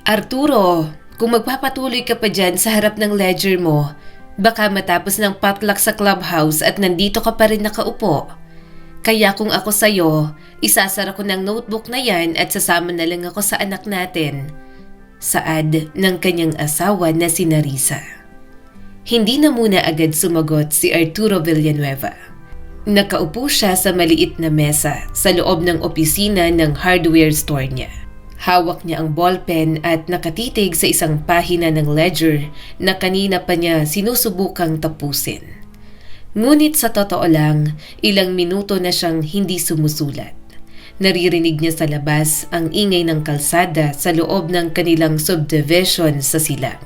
Arturo, kung magpapatuloy ka pa dyan sa harap ng ledger mo, baka matapos ng potluck sa clubhouse at nandito ka pa rin nakaupo. Kaya kung ako sa'yo, isasara ko ng notebook na yan at sasama na lang ako sa anak natin. Saad ng kanyang asawa na si Narisa. Hindi na muna agad sumagot si Arturo Villanueva. Nakaupo siya sa maliit na mesa sa loob ng opisina ng hardware store niya. Hawak niya ang ballpen at nakatitig sa isang pahina ng ledger na kanina pa niya sinusubukang tapusin. Ngunit sa totoo lang, ilang minuto na siyang hindi sumusulat. Naririnig niya sa labas ang ingay ng kalsada sa loob ng kanilang subdivision sa silang.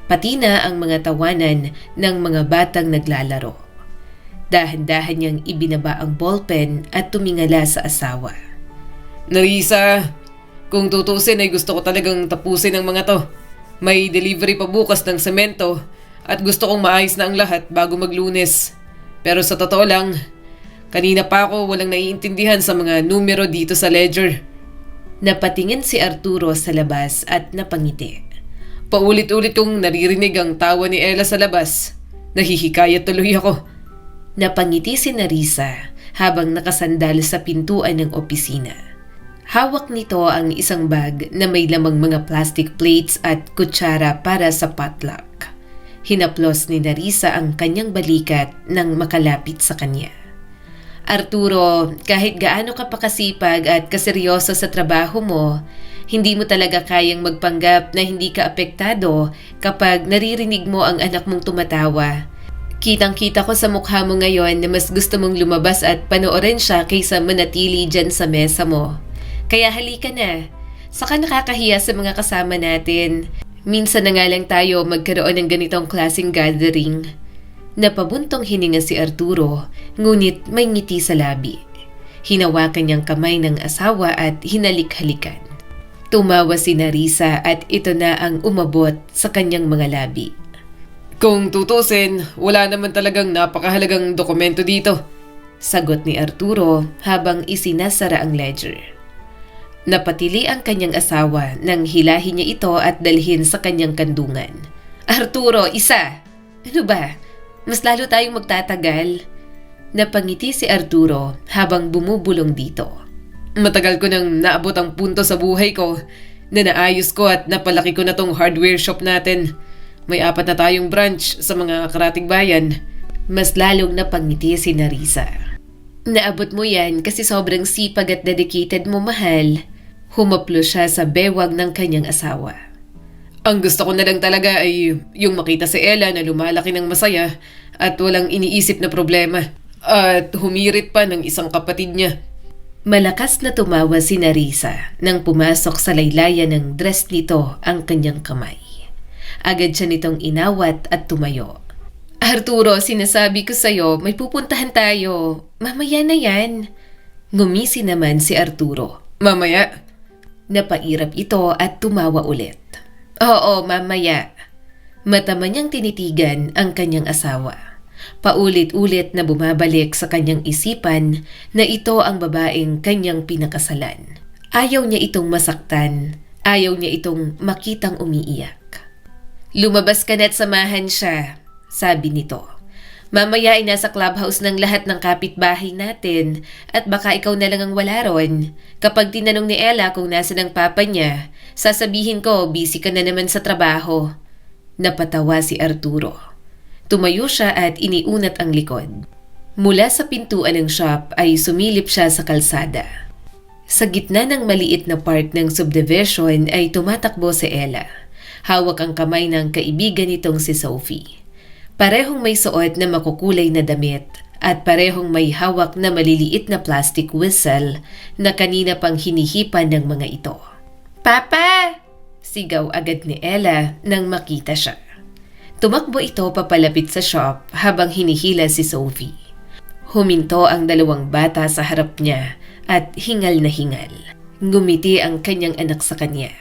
Pati na ang mga tawanan ng mga batang naglalaro. Dahan-dahan niyang ibinaba ang ballpen at tumingala sa asawa. Narisa, kung tutusin ay gusto ko talagang tapusin ang mga to. May delivery pa bukas ng semento at gusto kong maayos na ang lahat bago maglunes. Pero sa totoo lang, kanina pa ako walang naiintindihan sa mga numero dito sa ledger. Napatingin si Arturo sa labas at napangiti. Paulit-ulit kong naririnig ang tawa ni Ella sa labas. Nahihikayat tuloy ako. Napangiti si Narisa habang nakasandal sa pintuan ng opisina. Hawak nito ang isang bag na may lamang mga plastic plates at kutsara para sa potluck. Hinaplos ni Narisa ang kanyang balikat nang makalapit sa kanya. Arturo, kahit gaano ka pa kasipag at kaseryoso sa trabaho mo, hindi mo talaga kayang magpanggap na hindi ka apektado kapag naririnig mo ang anak mong tumatawa. Kitang-kita ko sa mukha mo ngayon na mas gusto mong lumabas at panoorin siya kaysa manatili dyan sa mesa mo. Kaya halika na. Saka nakakahiya sa mga kasama natin. Minsan na nga lang tayo magkaroon ng ganitong klaseng gathering. Napabuntong hininga si Arturo, ngunit may ngiti sa labi. Hinawakan niyang kamay ng asawa at hinalik-halikan. Tumawa si Narisa at ito na ang umabot sa kanyang mga labi. Kung tutusin, wala naman talagang napakahalagang dokumento dito. Sagot ni Arturo habang isinasara ang ledger. Napatili ang kanyang asawa nang hilahin niya ito at dalhin sa kanyang kandungan. Arturo, isa! Ano ba? Mas lalo tayong magtatagal. Napangiti si Arturo habang bumubulong dito. Matagal ko nang naabot ang punto sa buhay ko na naayos ko at napalaki ko na tong hardware shop natin. May 4 na tayong branch sa mga karatig bayan. Mas lalong napangiti si Narisa. Naabot mo yan kasi sobrang sipag at dedicated mo, mahal. Humaplo siya sa bewang ng kanyang asawa. Ang gusto ko na lang talaga ay yung makita si Ella na lumalaki ng masaya at walang iniisip na problema. At humirit pa ng isang kapatid niya. Malakas na tumawa si Narisa nang pumasok sa laylayan ng dress nito ang kanyang kamay. Agad siya nitong inawat at tumayo. Arturo, sinasabi ko sa'yo, may pupuntahan tayo. Mamaya na yan. Ngumisi naman si Arturo. Mamaya? Napairap ito at tumawa ulit. Oo, mamaya. Matama niyang tinitigan ang kanyang asawa. Paulit-ulit na bumabalik sa kanyang isipan na ito ang babaeng kanyang pinakasalan. Ayaw niya itong masaktan. Ayaw niya itong makitang umiiyak. Lumabas ka na at samahan siya, sabi nito. Mamaya ay nasa clubhouse ng lahat ng kapitbahay natin at baka ikaw na lang ang wala ron. Kapag tinanong ni Ella kung nasa ng papa niya, sasabihin ko busy ka na naman sa trabaho. Napatawa si Arturo. Tumayo siya at iniunat ang likod. Mula sa pintuan ng shop ay sumilip siya sa kalsada. Sa gitna ng maliit na part ng subdivision ay tumatakbo si Ella. Hawak ang kamay ng kaibigan nitong si Sophie. Parehong may suot na makukulay na damit at parehong may hawak na maliliit na plastic whistle na kanina pang hinihipan ng mga ito. Papa! Sigaw agad ni Ella nang makita siya. Tumakbo ito papalapit sa shop habang hinihila si Sophie. Huminto ang 2 bata sa harap niya at hingal na hingal. Ngumiti ang kanyang anak sa kanya.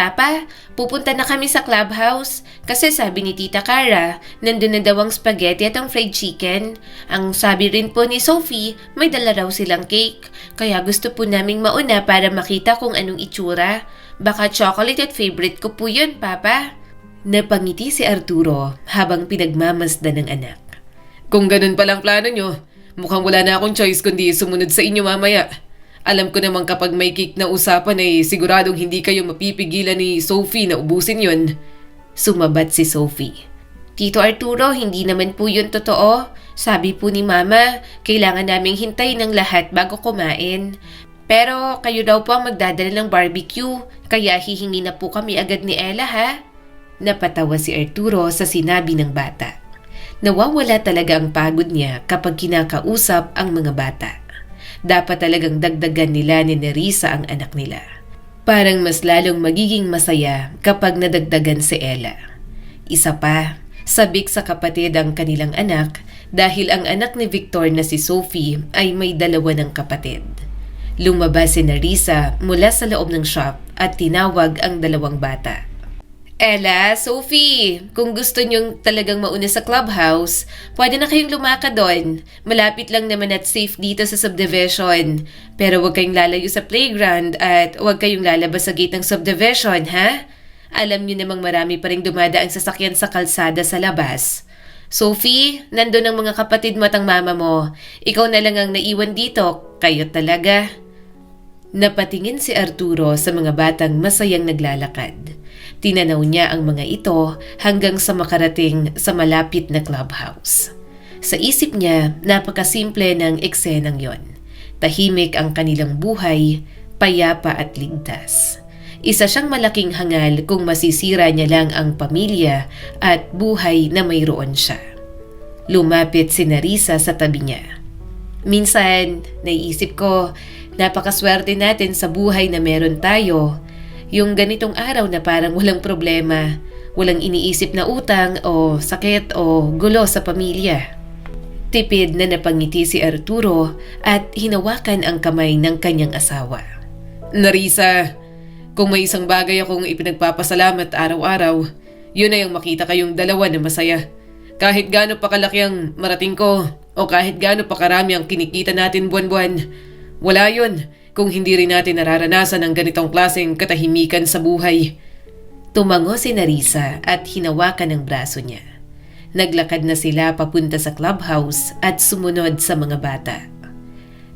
Papa, pupunta na kami sa clubhouse kasi sabi ni Tita Cara, nandun na daw ang spaghetti at ang fried chicken. Ang sabi rin po ni Sophie, may dala raw silang cake. Kaya gusto po naming mauna para makita kung anong itsura. Baka chocolate at favorite ko po yun, Papa. Napangiti si Arturo habang pinagmamasdan ng anak. Kung ganun palang plano nyo, mukhang wala na akong choice kundi sumunod sa inyo mamaya. Alam ko naman kapag may cake na usapan ay siguradong hindi kayo mapipigilan ni Sophie na ubusin yun. Sumabat si Sophie. Tito Arturo, hindi naman po yun totoo. Sabi po ni Mama, kailangan naming hintayin ng lahat bago kumain. Pero kayo daw po ang magdadala ng barbecue, kaya hihingi na po kami agad ni Ella ha? Napatawa si Arturo sa sinabi ng bata. Nawawala talaga ang pagod niya kapag kinakausap ang mga bata. Dapat talagang dagdagan nila ni Nerissa ang anak nila. Parang mas lalong magiging masaya kapag nadagdagan si Ella. Isa pa, sabik sa kapatid ang kanilang anak dahil ang anak ni Victor na si Sophie ay may dalawa ng kapatid. Lumabas si Nerissa mula sa loob ng shop at tinawag ang dalawang bata. Ella, Sophie, kung gusto niyong talagang mauna sa clubhouse, pwede na kayong lumakad doon. Malapit lang naman at safe dito sa subdivision. Pero huwag kayong lalayo sa playground at huwag kayong lalabas sa gate ng subdivision, ha? Alam niyo namang marami pa ring dumadaang sasakyan sa kalsada sa labas. Sophie, nandun ang mga kapatid mo at ang mama mo. Ikaw na lang ang naiwan dito. Kayo talaga. Napatingin si Arturo sa mga batang masayang naglalakad. Tinanaw niya ang mga ito hanggang sa makarating sa malapit na clubhouse. Sa isip niya, napakasimple ng eksenang yon. Tahimik ang kanilang buhay, payapa at ligtas. Isa siyang malaking hangal kung masisira niya lang ang pamilya at buhay na mayroon siya. Lumapit si Nerissa sa tabi niya. Minsan, naiisip ko, napakaswerte natin sa buhay na meron tayo. Yung ganitong araw na parang walang problema, walang iniisip na utang o sakit o gulo sa pamilya. Tipid na napangiti si Arturo at hinawakan ang kamay ng kanyang asawa. Nerissa, kung may isang bagay akong ipinagpapasalamat araw-araw, yun ay ang makita kayong dalawa na masaya. Kahit gaano pa kalaki ang marating ko o kahit gaano pa karami ang kinikita natin buwan-buwan, wala yun kung hindi rin natin nararanasan ang ganitong klaseng katahimikan sa buhay. Tumango si Nerissa at hinawakan ang braso niya. Naglakad na sila papunta sa clubhouse at sumunod sa mga bata.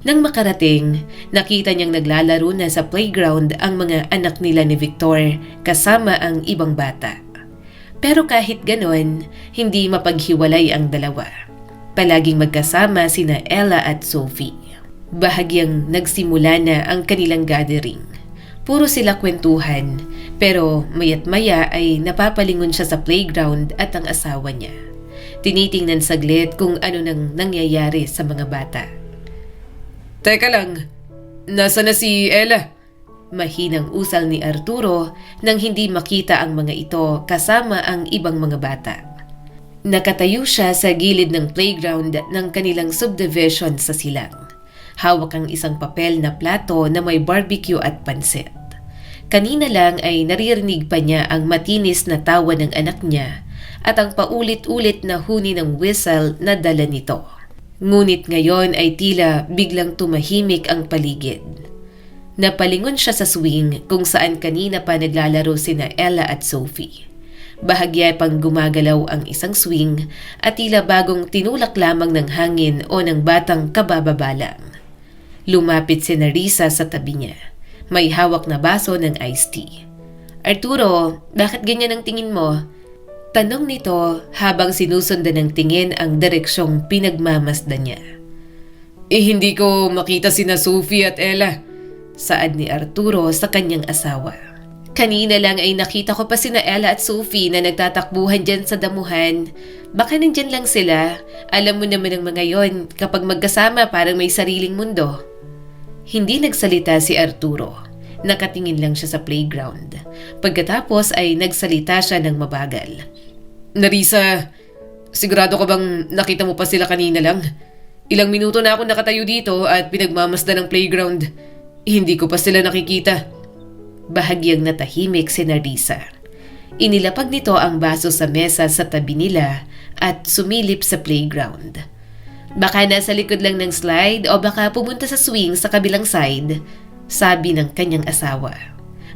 Nang makarating, nakita niyang naglalaro na sa playground ang mga anak nila ni Victor kasama ang ibang bata. Pero kahit ganon, hindi mapaghiwalay ang dalawa. Palaging magkasama sina Ella at Sophie. Bahagyang nagsimula na ang kanilang gathering. Puro sila kwentuhan, pero mayat maya ay napapalingon siya sa playground at ang asawa niya. Tinitingnan saglit kung ano nang nangyayari sa mga bata. Teka lang, nasa na si Ella? Mahinang usal ni Arturo nang hindi makita ang mga ito kasama ang ibang mga bata. Nakatayo siya sa gilid ng playground ng kanilang subdivision sa silang. Hawak ang isang papel na plato na may barbecue at pansit. Kanina lang ay naririnig pa niya ang matinis na tawa ng anak niya at ang paulit-ulit na huni ng whistle na dala nito. Ngunit ngayon ay tila biglang tumahimik ang paligid. Napalingon siya sa swing kung saan kanina pa naglalaro sina Ella at Sophie. Bahagya pang gumagalaw ang isang swing at tila bagong tinulak lamang ng hangin o ng batang kabababalang. Lumapit si Nerissa sa tabi niya. May hawak na baso ng iced tea. Arturo, bakit ganyan ang tingin mo? Tanong nito habang sinusundan ng tingin ang direksyong pinagmamasdan niya. Hindi ko makita sina Sophie at Ella. Saad ni Arturo sa kanyang asawa. Kanina lang ay nakita ko pa sina Ella at Sophie na nagtatakbuhan dyan sa damuhan. Baka nandyan lang sila. Alam mo naman ang mga yon, kapag magkasama parang may sariling mundo. Hindi nagsalita si Arturo. Nakatingin lang siya sa playground. Pagkatapos ay nagsalita siya ng mabagal. Nerissa, sigurado ka bang nakita mo pa sila kanina lang? Ilang minuto na ako nakatayo dito at pinagmamasdan ng playground. Hindi ko pa sila nakikita. Bahagyang natahimik si Nerissa. Inilapag nito ang baso sa mesa sa tabi nila at sumilip sa playground. Baka nasa likod lang ng slide o baka pumunta sa swing sa kabilang side, sabi ng kanyang asawa.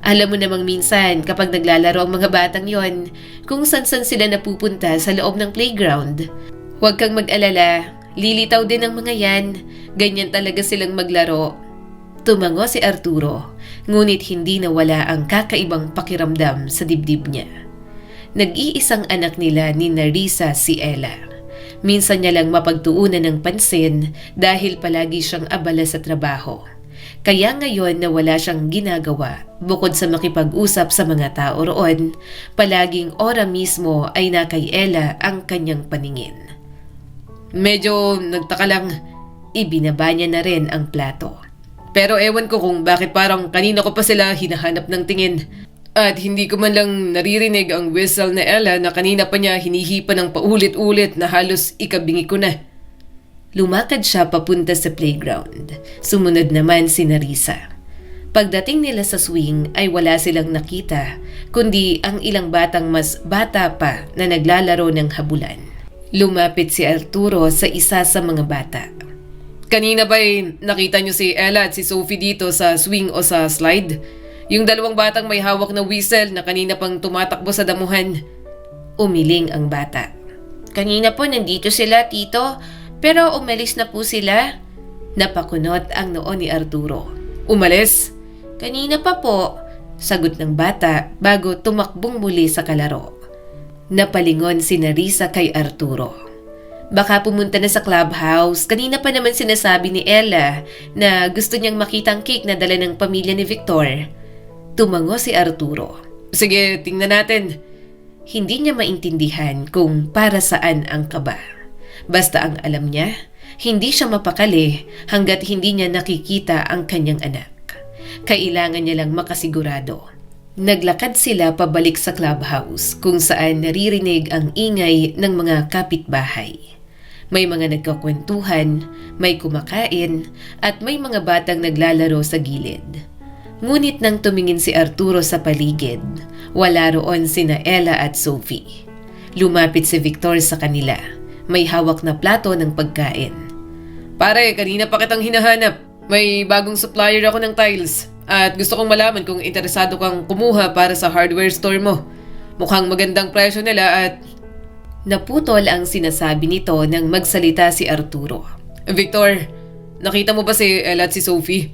Alam mo namang minsan kapag naglalaro ang mga batang yon, kung san-san sila napupunta sa loob ng playground. Huwag kang mag-alala, lilitaw din ang mga yan. Ganyan talaga silang maglaro. Tumango si Arturo, ngunit hindi nawala ang kakaibang pakiramdam sa dibdib niya. Nag-iisang anak nila ni Narisa si Ella. Minsan niya lang mapagtuunan ng pansin dahil palagi siyang abala sa trabaho. Kaya ngayon na wala siyang ginagawa, bukod sa makipag-usap sa mga tao roon, palaging ora mismo ay na kay Ella ang kanyang paningin. Medyo nagtaka lang, Ibinaba niya na rin ang plato. pero ewan ko kung bakit parang kanina ko pa sila hinahanap ng tingin. At hindi ko man lang naririnig ang whistle na Ella na kanina pa niya hinihipa ng paulit-ulit na halos ikabingi ko na. Lumakad siya papunta sa playground. Sumunod naman si Narisa. Pagdating nila sa swing ay wala silang nakita, kundi ang ilang batang mas bata pa na naglalaro ng habulan. Lumapit si Arturo sa isa sa mga bata. Kanina ba'y nakita niyo si Ella at si Sophie dito sa swing o sa slide? Yung dalawang batang may hawak na whistle na kanina pang tumatakbo sa damuhan. Umiling ang bata. Kanina po nandito sila, tito, pero umalis na po sila. Napakunot ang noo ni Arturo. Umalis? Kanina pa po, sagot ng bata bago tumakbong muli sa kalaro. Napalingon si Narisa kay Arturo. Baka pumunta na sa clubhouse. Kanina pa naman sinasabi ni Ella na gusto niyang makita ang cake na dala ng pamilya ni Victor. Tumango si Arturo. Sige, tingnan natin. Hindi niya maintindihan kung para saan ang kaba. Basta ang alam niya, hindi siya mapakali hanggat hindi niya nakikita ang kanyang anak. Kailangan niya lang makasigurado. Naglakad sila pabalik sa clubhouse kung saan naririnig ang ingay ng mga kapitbahay. May mga nagkakwentuhan, may kumakain, at may mga batang naglalaro sa gilid. Ngunit nang tumingin si Arturo sa paligid, wala roon sina Ella at Sophie. Lumapit si Victor sa kanila. May hawak na plato ng pagkain. Pare, kanina pa kitang hinahanap. May bagong supplier ako ng tiles. At gusto kong malaman kung interesado kang kumuha para sa hardware store mo. Mukhang magandang presyo nila at... Naputol ang sinasabi nito nang magsalita si Arturo. Victor, nakita mo ba si Ella at si Sophie?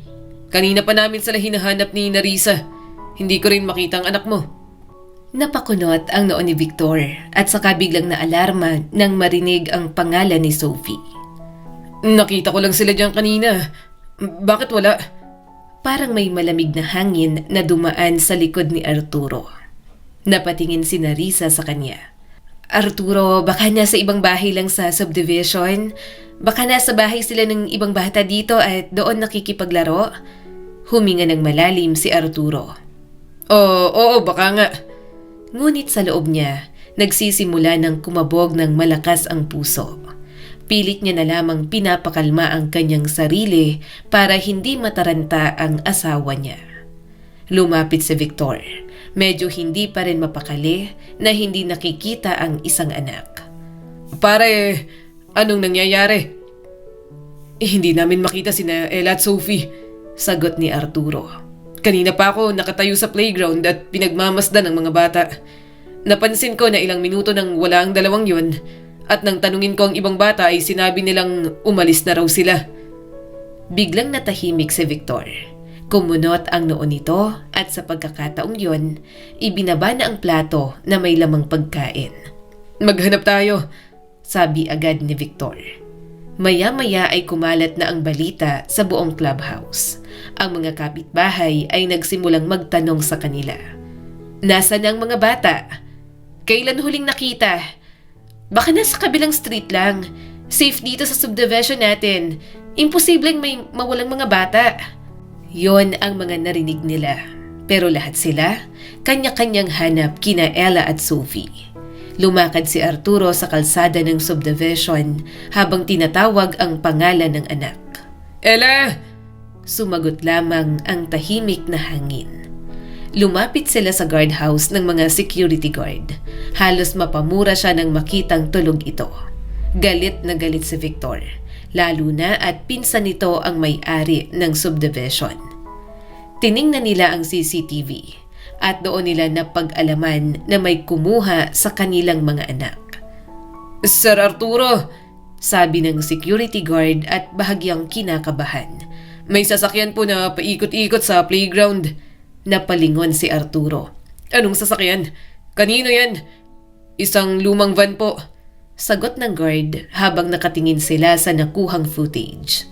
Kanina pa namin sila hinahanap ni Narisa. Hindi ko rin makita ang anak mo. Napakunot ang noo ni Victor at saka biglang naalarma nang marinig ang pangalan ni Sophie. Nakita ko lang sila diyan kanina. Bakit wala? Parang may malamig na hangin na dumaan sa likod ni Arturo. Napatingin si Narisa sa kanya. Arturo, baka nasa ibang bahay lang sa subdivision. Baka nasa bahay sila ng ibang bata dito at doon nakikipaglaro. Huminga ng malalim si Arturo. Oo, baka nga. Ngunit sa loob niya, nagsisimula ng kumabog ng malakas ang puso. Pilit niya na lamang pinapakalma ang kanyang sarili para hindi mataranta ang asawa niya. Lumapit si Victor. Medyo hindi pa rin mapakali na hindi nakikita ang isang anak. Pare, anong nangyayari? Hindi namin makita sina Ella at Sophie, sagot ni Arturo. Kanina pa ako nakatayo sa playground at pinagmamasdan ng mga bata. Napansin ko na ilang minuto nang wala ang dalawang yun at nang tanungin ko ang ibang bata ay sinabi nilang umalis na raw sila. Biglang natahimik si Victor. Kumunot ang noo nito at sa pagkakataong yun, ibinaba na ang plato na may lamang pagkain. Maghanap tayo, sabi agad ni Victor. Maya-maya ay kumalat na ang balita sa buong clubhouse. Ang mga kapitbahay ay nagsimulang magtanong sa kanila. Nasaan ang mga bata? Kailan huling nakita? Baka nasa kabilang street lang. Safe dito sa subdivision natin. Imposibleng may mawalang mga bata. Yon ang mga narinig nila. Pero lahat sila, kanya-kanyang hanap kina Ella at Sophie. Lumakad si Arturo sa kalsada ng subdivision habang tinatawag ang pangalan ng anak. Ella! Sumagot lamang ang tahimik na hangin. Lumapit sila sa guardhouse ng mga security guard. Halos mapamura siya nang makitang tulog ito. Galit na galit si Victor, lalo na at pinsan nito ang may-ari ng subdivision. Tiningnan nila ang CCTV at doon nila napag-alaman na may kumuha sa kanilang mga anak. Sir Arturo, Sabi ng security guard at bahagyang kinakabahan. may sasakyan po na paikot-ikot sa playground. Napalingon si Arturo. Anong sasakyan? Kanino yan? Isang lumang van po. Sagot ng guard habang nakatingin sila sa nakuhang footage.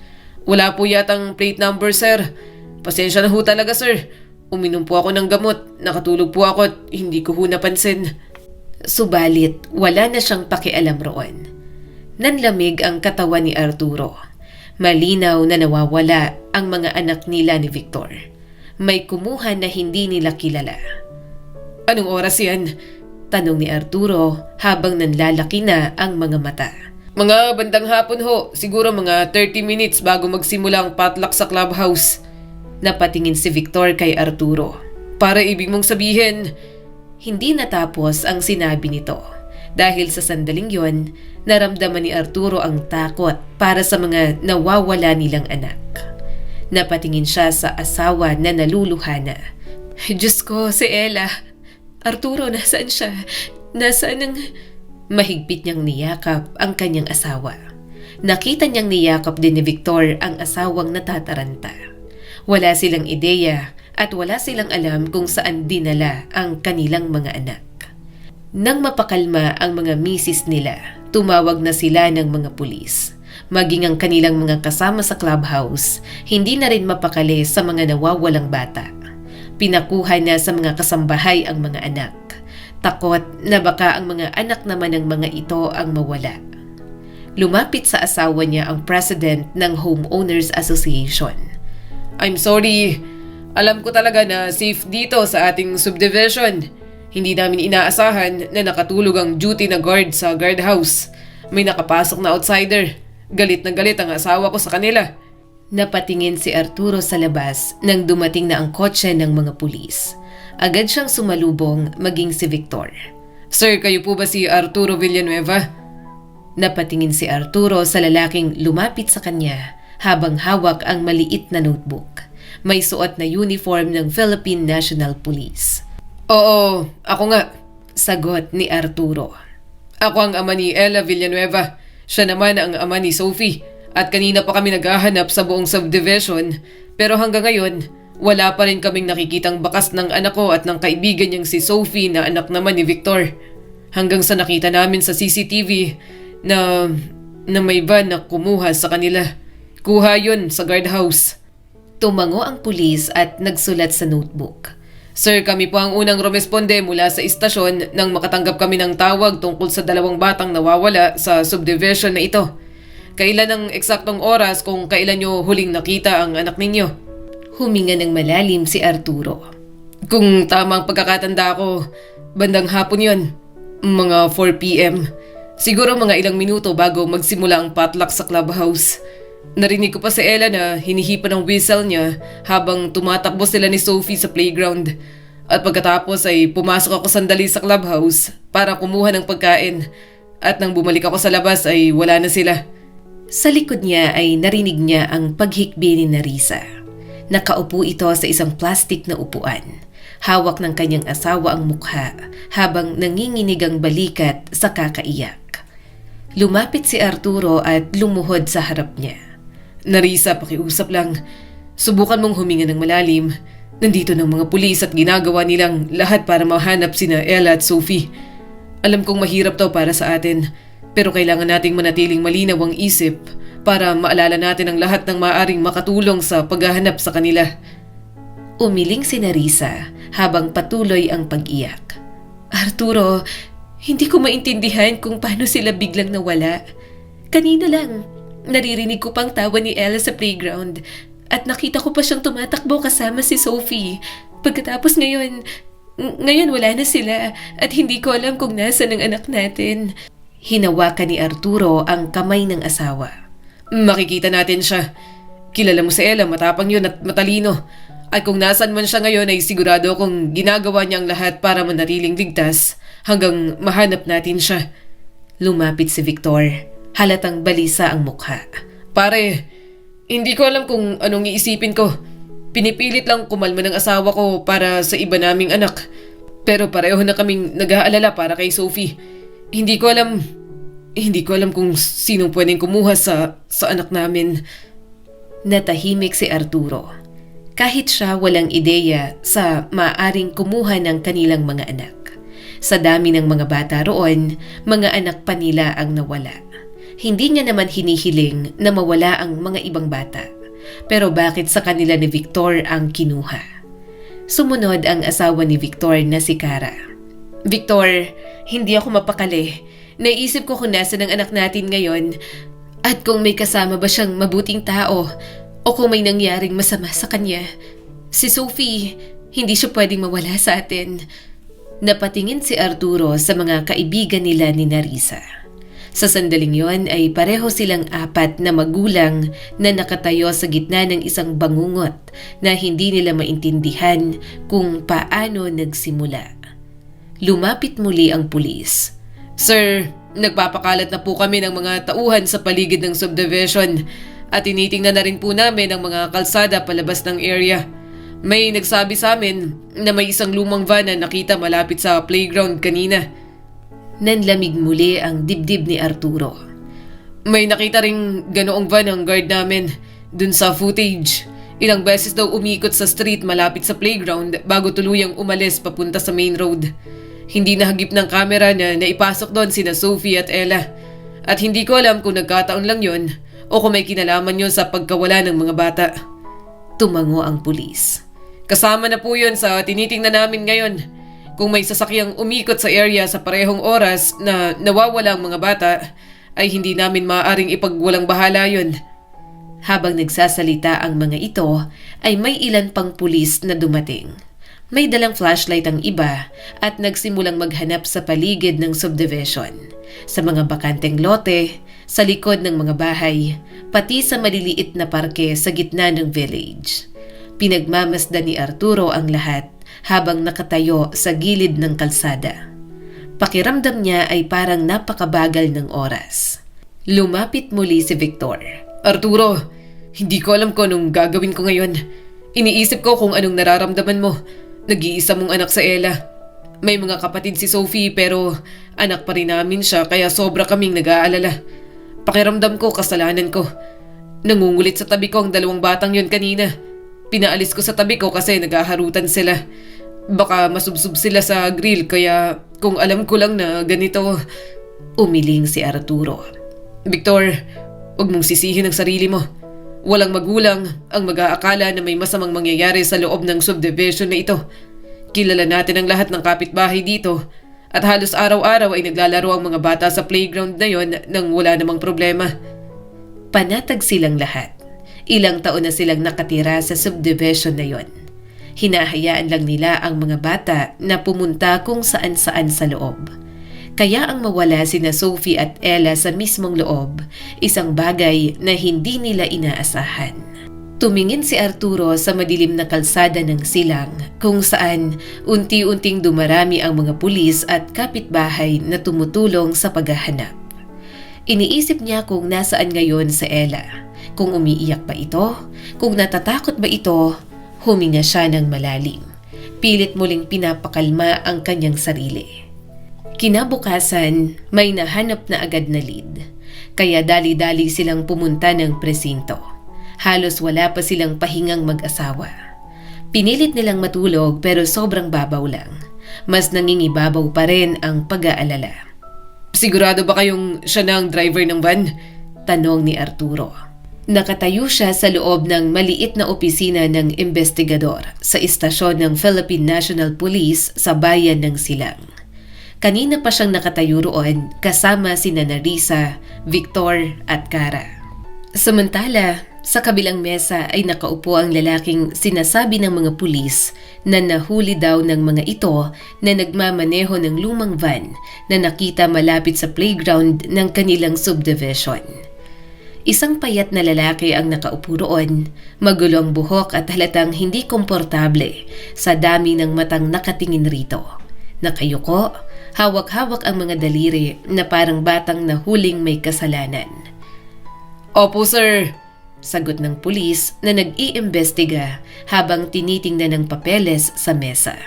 Wala po yatang plate number, sir. Pasensya na ho talaga, sir. Uminom po ako ng gamot, nakatulog po ako at hindi ko ho napansin. Subalit wala na siyang pakialam roon. Nanlamig ang katawan ni Arturo. Malinaw na nawawala ang mga anak nila ni Victor. May kumuha na hindi nila kilala. Anong oras yan? Tanong ni Arturo habang nanlalaki na ang mga mata. Mga bandang hapon ho, siguro mga 30 minutes bago magsimula ang potluck sa clubhouse. Napatingin si Victor kay Arturo. Para ibig mong sabihin, Hindi natapos ang sinabi nito. Dahil sa sandaling yon, naramdaman ni Arturo ang takot para sa mga nawawala nilang anak. Napatingin siya sa asawa na naluluha na. Diyos ko, si Ella. Arturo, nasaan siya? Nasaan ang... Mahigpit niyang niyakap ang kanyang asawa. Nakita niyang niyakap din ni Victor ang asawang natataranta. Wala silang ideya at wala silang alam kung saan dinala ang kanilang mga anak. Nang mapakalma ang mga misis nila, tumawag na sila ng mga pulis. Maging ang kanilang mga kasama sa clubhouse, hindi na rin mapakali sa mga nawawalang bata. Pinakuha na sa mga kasambahay ang mga anak. Takot na baka ang mga anak naman ng mga ito ang mawala. Lumapit sa asawa niya ang president ng Homeowners Association. I'm sorry. Alam ko talaga na safe dito sa ating subdivision. Hindi namin inaasahan na nakatulog ang duty na guard sa guardhouse. May nakapasok na outsider. Galit na galit ang asawa ko sa kanila. Napatingin si Arturo sa labas nang dumating na ang kotse ng mga pulis. Agad siyang sumalubong maging si Victor. Sir, kayo po ba si Arturo Villanueva? Napatingin si Arturo sa lalaking lumapit sa kanya habang hawak ang maliit na notebook. May suot na uniform ng Philippine National Police. Oo, ako nga. Sagot ni Arturo. Ako ang ama ni Ella Villanueva. Siya naman ang ama ni Sophie. At kanina pa kami naghahanap sa buong subdivision. Pero hanggang ngayon, wala pa rin kaming nakikitang bakas ng anak ko at ng kaibigan niyang si Sophie na anak naman ni Victor. Hanggang sa nakita namin sa CCTV na may van na kumuha sa kanila. Kuha yun sa guardhouse. Tumango ang pulis at nagsulat sa notebook. Sir, kami po ang unang rumesponde mula sa istasyon nang makatanggap kami ng tawag tungkol sa 2 batang nawawala sa subdivision na ito. Kailan ang eksaktong oras kung kailan nyo huling nakita ang anak ninyo? Huminga ng malalim si Arturo. Kung tama ang pagkakatanda ko, bandang hapon yon, mga 4 p.m. Siguro mga ilang minuto bago magsimula ang potluck sa clubhouse. Narinig ko pa si Ella na hinihipa ng whistle niya habang tumatakbo sila ni Sophie sa playground. At pagkatapos ay pumasok ako sandali sa clubhouse para kumuha ng pagkain. At nang bumalik ako sa labas ay wala na sila. Sa likod niya ay narinig niya ang paghikbi ni Narisa. Nakaupo ito sa isang plastik na upuan. Hawak ng kanyang asawa ang mukha habang nanginginig ang balikat sa kakaiyak. Lumapit si Arturo at lumuhod sa harap niya. Narisa, pakiusap lang. Subukan mong huminga ng malalim. Nandito ng mga pulis at ginagawa nilang lahat para mahanap sina Ella at Sophie. Alam kong mahirap to para sa atin, pero kailangan nating manatiling malinaw ang isip para maalala natin ang lahat ng maaaring makatulong sa paghahanap sa kanila. Umiling si Narisa habang patuloy ang pag-iyak. Arturo, hindi ko maintindihan kung paano sila biglang nawala. Kanina lang, naririnig ko pang tawa ni Ella sa playground at nakita ko pa siyang tumatakbo kasama si Sophie. Pagkatapos ngayon wala na sila at hindi ko alam kung nasaan ang anak natin. Hinawakan ni Arturo ang kamay ng asawa. Makikita natin siya. Kilala mo si Ella, matapang yun at matalino. At kung nasan man siya ngayon ay sigurado kung ginagawa niya ang lahat para manatiling ligtas hanggang mahanap natin siya. Lumapit si Victor. Halatang balisa ang mukha. Pare, hindi ko alam kung anong iisipin ko. Pinipilit lang kumalma ng asawa ko para sa iba naming anak. Pero pareho na kaming nag-aalala para kay Sophie. Hindi ko alam kung sinong pwedeng kumuha sa anak namin. Natahimik si Arturo. Kahit siya walang ideya sa maaring kumuha ng kanilang mga anak. Sa dami ng mga bata roon, mga anak pa nila ang nawala. Hindi niya naman hinihiling na mawala ang mga ibang bata. Pero bakit sa kanila ni Victor ang kinuha? Sumunod ang asawa ni Victor na si Cara. Victor, hindi ako mapakali. Naisip ko kung nasa ng anak natin ngayon at kung may kasama ba siyang mabuting tao o kung may nangyaring masama sa kanya. Si Sophie, hindi siya pwedeng mawala sa atin. Napatingin si Arturo sa mga kaibigan nila ni Narisa. Sa sandaling yon ay pareho silang apat na magulang na nakatayo sa gitna ng isang bangungot na hindi nila maintindihan kung paano nagsimula. Lumapit muli ang pulis. Sir, nagpapakalat na po kami ng mga tauhan sa paligid ng subdivision at tinitingnan na rin po namin ang mga kalsada palabas ng area. May nagsabi sa amin na may isang lumang van na nakita malapit sa playground kanina. Nanlamig muli ang dibdib ni Arturo. May nakita ring ganoong van ang guard namin dun sa footage. Ilang beses daw umikot sa street malapit sa playground bago tuluyang umalis papunta sa main road. Hindi nahagip ng kamera na naipasok doon sina Sophie at Ella. At hindi ko alam kung nagkataon lang yon o kung may kinalaman yon sa pagkawala ng mga bata. Tumango ang pulis. Kasama na po yon sa tinitingnan namin ngayon. Kung may sasakyang umikot sa area sa parehong oras na nawawala ang mga bata, ay hindi namin maaaring ipagwalang bahala yon. Habang nagsasalita ang mga ito, ay may ilan pang pulis na dumating. May dalang flashlight ang iba at nagsimulang maghanap sa paligid ng subdivision, sa mga bakanteng lote, sa likod ng mga bahay, pati sa maliliit na parke sa gitna ng village. Pinagmamasdan ni Arturo ang lahat habang nakatayo sa gilid ng kalsada. Pakiramdam niya ay parang napakabagal ng oras. Lumapit muli si Victor. Arturo, hindi ko alam kung anong gagawin ko ngayon. Iniisip ko kung anong nararamdaman mo. Nag-iisa mong anak sa Ella. May mga kapatid si Sophie pero anak pa rin namin siya kaya sobra kaming nag-aalala. Pakiramdam ko kasalanan ko. Nangungulit sa tabi ko ang dalawang batang yon kanina. Pinaalis ko sa tabi ko kasi naghaharutan sila. Baka masubsob sila sa grill kaya kung alam ko lang na ganito. Umiling si Arturo. Victor, huwag mong sisihin ang sarili mo. Walang magulang ang mag-aakala na may masamang mangyayari sa loob ng subdivision na ito. Kilala natin ang lahat ng kapitbahay dito at halos araw-araw ay naglalaro ang mga bata sa playground na yon nang wala namang problema. Panatag silang lahat. Ilang taon na silang nakatira sa subdivision na yon. Hinahayaan lang nila ang mga bata na pumunta kung saan-saan sa loob. Kaya ang mawala sina Sophie at Ella sa mismong loob, isang bagay na hindi nila inaasahan. Tumingin si Arturo sa madilim na kalsada ng silang kung saan unti-unting dumarami ang mga pulis at kapitbahay na tumutulong sa paghahanap. Iniisip niya kung nasaan ngayon si Ella, kung umiiyak ba ito, kung natatakot ba ito. Huminga siya ng malalim. Pilit muling pinapakalma ang kanyang sarili. Kinabukasan, may nahanap na agad na lead. Kaya dali-dali silang pumunta ng presinto. Halos wala pa silang pahingang mag-asawa. Pinilit nilang matulog pero sobrang babaw lang. Mas nangingibabaw pa rin ang pag-aalala. Sigurado ba kayong siya na ang driver ng van? Tanong ni Arturo. Nakatayo siya sa loob ng maliit na opisina ng investigador sa istasyon ng Philippine National Police sa bayan ng Silang. Kanina pa siyang nakatayo roon kasama sina Narisa, Victor at Cara. Samantala, sa kabilang mesa ay nakaupo ang lalaking sinasabi ng mga pulis na nahuli daw ng mga ito na nagmamaneho ng lumang van na nakita malapit sa playground ng kanilang subdivision. Isang payat na lalaki ang nakaupo roon, magulong buhok at halatang hindi komportable sa dami ng matang nakatingin rito. Nakayuko, hawak-hawak ang mga daliri na parang batang nahuling may kasalanan. Opo sir, Sagot ng pulis na nag-iimbestiga habang tinitingnan ng papeles sa mesa.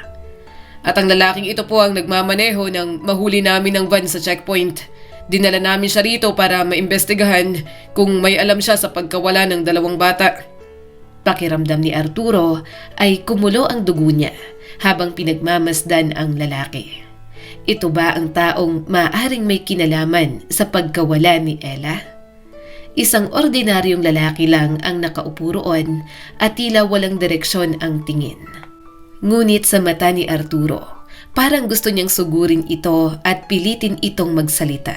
At ang lalaking ito po ang nagmamaneho nang mahuli namin ng van sa checkpoint. Dinala namin siya rito para maimbestigahan kung may alam siya sa pagkawala ng 2 bata. Pakiramdam ni Arturo ay kumulo ang dugo niya habang pinagmamasdan ang lalaki. Ito ba ang taong maaaring may kinalaman sa pagkawala ni Ella? Isang ordinaryong lalaki lang ang nakaupo roon at tila walang direksyon ang tingin. Ngunit sa mata ni Arturo, parang gusto niyang sugurin ito at pilitin itong magsalita.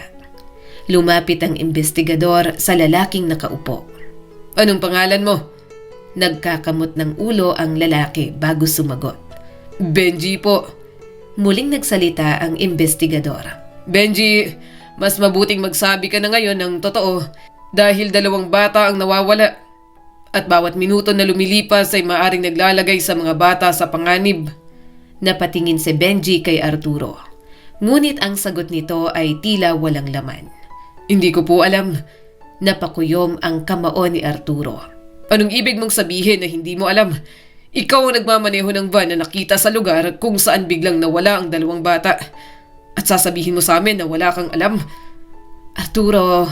Lumapit ang investigador sa lalaking nakaupo. Anong pangalan mo? Nagkakamot ng ulo ang lalaki bago sumagot. Benji po. Muling nagsalita ang investigador. Benji, mas mabuting magsabi ka na ngayon ng totoo dahil 2 bata ang nawawala. At bawat minuto na lumilipas ay maaring naglalagay sa mga bata sa panganib. Napatingin si Benji kay Arturo. Ngunit ang sagot nito ay tila walang laman. Hindi ko po alam. Napakuyom ang kamao ni Arturo. Anong ibig mong sabihin na hindi mo alam? Ikaw ang nagmamaneho ng van na nakita sa lugar kung saan biglang nawala ang 2 bata. At sasabihin mo sa amin na wala kang alam? Arturo,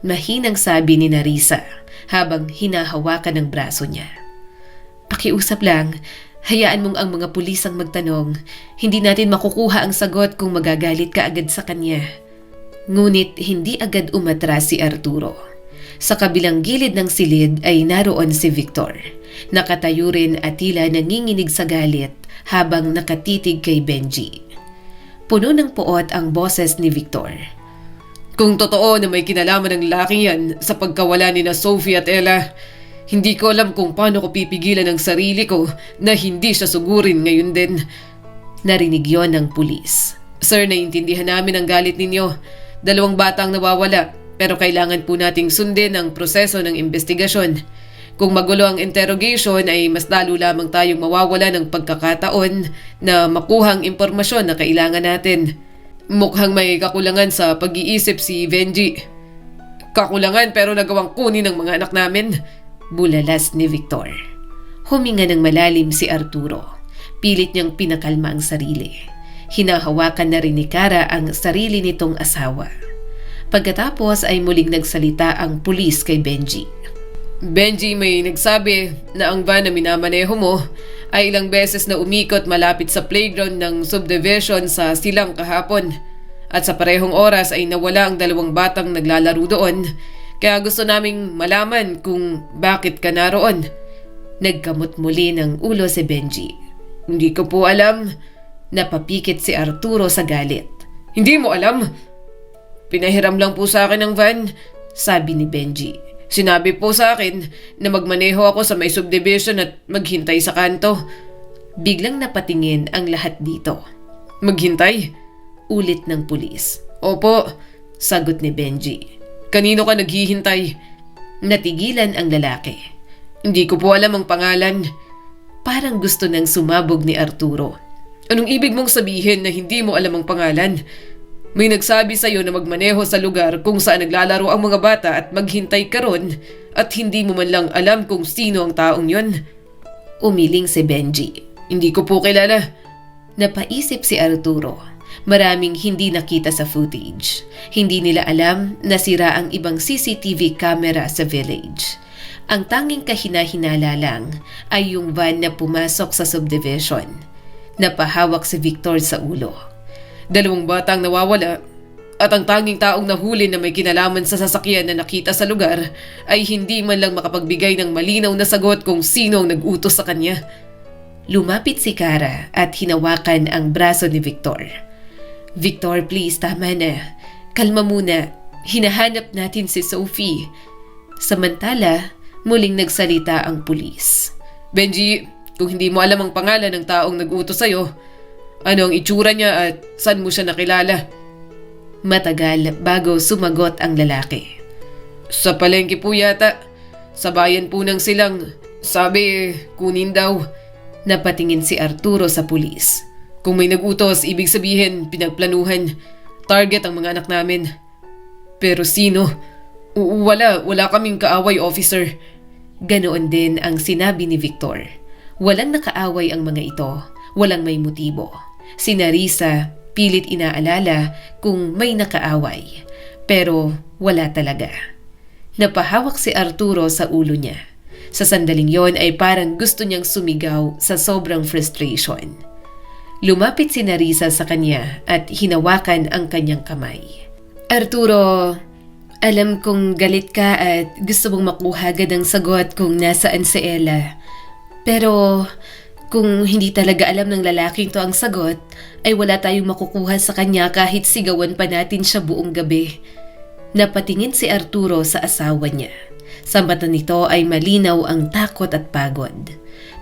mahinang sabi ni Narisa habang hinahawakan ng braso niya. Pakiusap lang, hayaan mong ang mga pulis ang magtanong. Hindi natin makukuha ang sagot kung magagalit ka agad sa kanya. Ngunit hindi agad umatras si Arturo. Sa kabilang gilid ng silid ay naroon si Victor. Nakatayo rin at tila nanginginig sa galit habang nakatitig kay Benji. Puno ng puot ang boses ni Victor. Kung totoo na may kinalaman ng lalaking yan sa pagkawala ni na Sophie at Ella, hindi ko alam kung paano ko pipigilan ang sarili ko na hindi siya sugurin ngayon din. Narinig yon ng pulis. Sir, naiintindihan namin ang galit ninyo. 2 bata ang nawawala. Pero kailangan po nating sundin ang proseso ng investigasyon. Kung magulo ang interrogation ay mas lalo lamang tayong mawawala ng pagkakataon na makuha ang impormasyon na kailangan natin. Mukhang may kakulangan sa pag-iisip si Benji. Kakulangan pero nagawang kunin ng mga anak namin. Bulalas ni Victor. Huminga ng malalim si Arturo. Pilit niyang pinakalma ang sarili. Hinahawakan na rin ni Kara ang sarili nitong asawa. Pagkatapos ay muling nagsalita ang pulis kay Benji. Benji, may nagsabi na ang van na minamaneho mo ay ilang beses na umikot malapit sa playground ng subdivision sa Silang kahapon. At sa parehong oras ay nawala ang 2 batang naglalaro doon. Kaya gusto naming malaman kung bakit ka naroon. Nagkamot muli ng ulo si Benji. Hindi ko po alam. Napapikit si Arturo sa galit. Hindi mo alam? Pinahiram lang po sa akin ng van, sabi ni Benji. Sinabi po sa akin na magmaneho ako sa may subdivision at maghintay sa kanto. Biglang napatingin ang lahat dito. Maghintay? Ulit ng pulis. Opo, sagot ni Benji. Kanino ka naghihintay? Natigilan ang lalaki. Hindi ko po alam ang pangalan. Parang gusto nang sumabog ni Arturo. Anong ibig mong sabihin na hindi mo alam ang pangalan? May nagsabi sa'yo na magmaneho sa lugar kung saan naglalaro ang mga bata at maghintay ka ron at hindi mo man lang alam kung sino ang taong yon. Umiling si Benji. Hindi ko po kilala. Napaisip si Arturo. Maraming hindi nakita sa footage. Hindi nila alam na sira ang ibang CCTV camera sa village. Ang tanging kahina-hinala lang ay yung van na pumasok sa subdivision. Napahawak si Victor sa ulo. 2 batang nawawala at ang tanging taong nahuli na may kinalaman sa sasakyan na nakita sa lugar ay hindi man lang makapagbigay ng malinaw na sagot kung sino ang nag-utos sa kanya. Lumapit si Kara at hinawakan ang braso ni Victor. Victor, please, tama na. Kalma muna. Hinahanap natin si Sophie. Samantala, muling nagsalita ang pulis. Benji, kung hindi mo alam ang pangalan ng taong nag-utos sa'yo, ano ang itsura niya at saan mo siya nakilala? Matagal bago sumagot ang lalaki. Sa palengke po yata. Sa bayan po ng Silang. Sabi, kunin daw. Napatingin si Arturo sa pulis. Kung may nag-utos, ibig sabihin, pinagplanuhan. Target ang mga anak namin. Pero sino? Wala kaming kaaway, officer. Ganoon din ang sinabi ni Victor. Walang nakaaway ang mga ito, walang may motibo. Si Narisa pilit inaalala kung may nakaaway, pero wala talaga. Napahawak si Arturo sa ulo niya. Sa sandaling yon ay parang gusto niyang sumigaw sa sobrang frustration. Lumapit si Narisa sa kanya at hinawakan ang kanyang kamay. Arturo, alam kong galit ka at gusto mong makuha agad ang sagot kung nasaan si Ella. Pero kung hindi talaga alam ng lalaking to ang sagot, ay wala tayong makukuha sa kanya kahit sigawan pa natin siya buong gabi. Napatingin si Arturo sa asawa niya. Sa mata nito ay malinaw ang takot at pagod.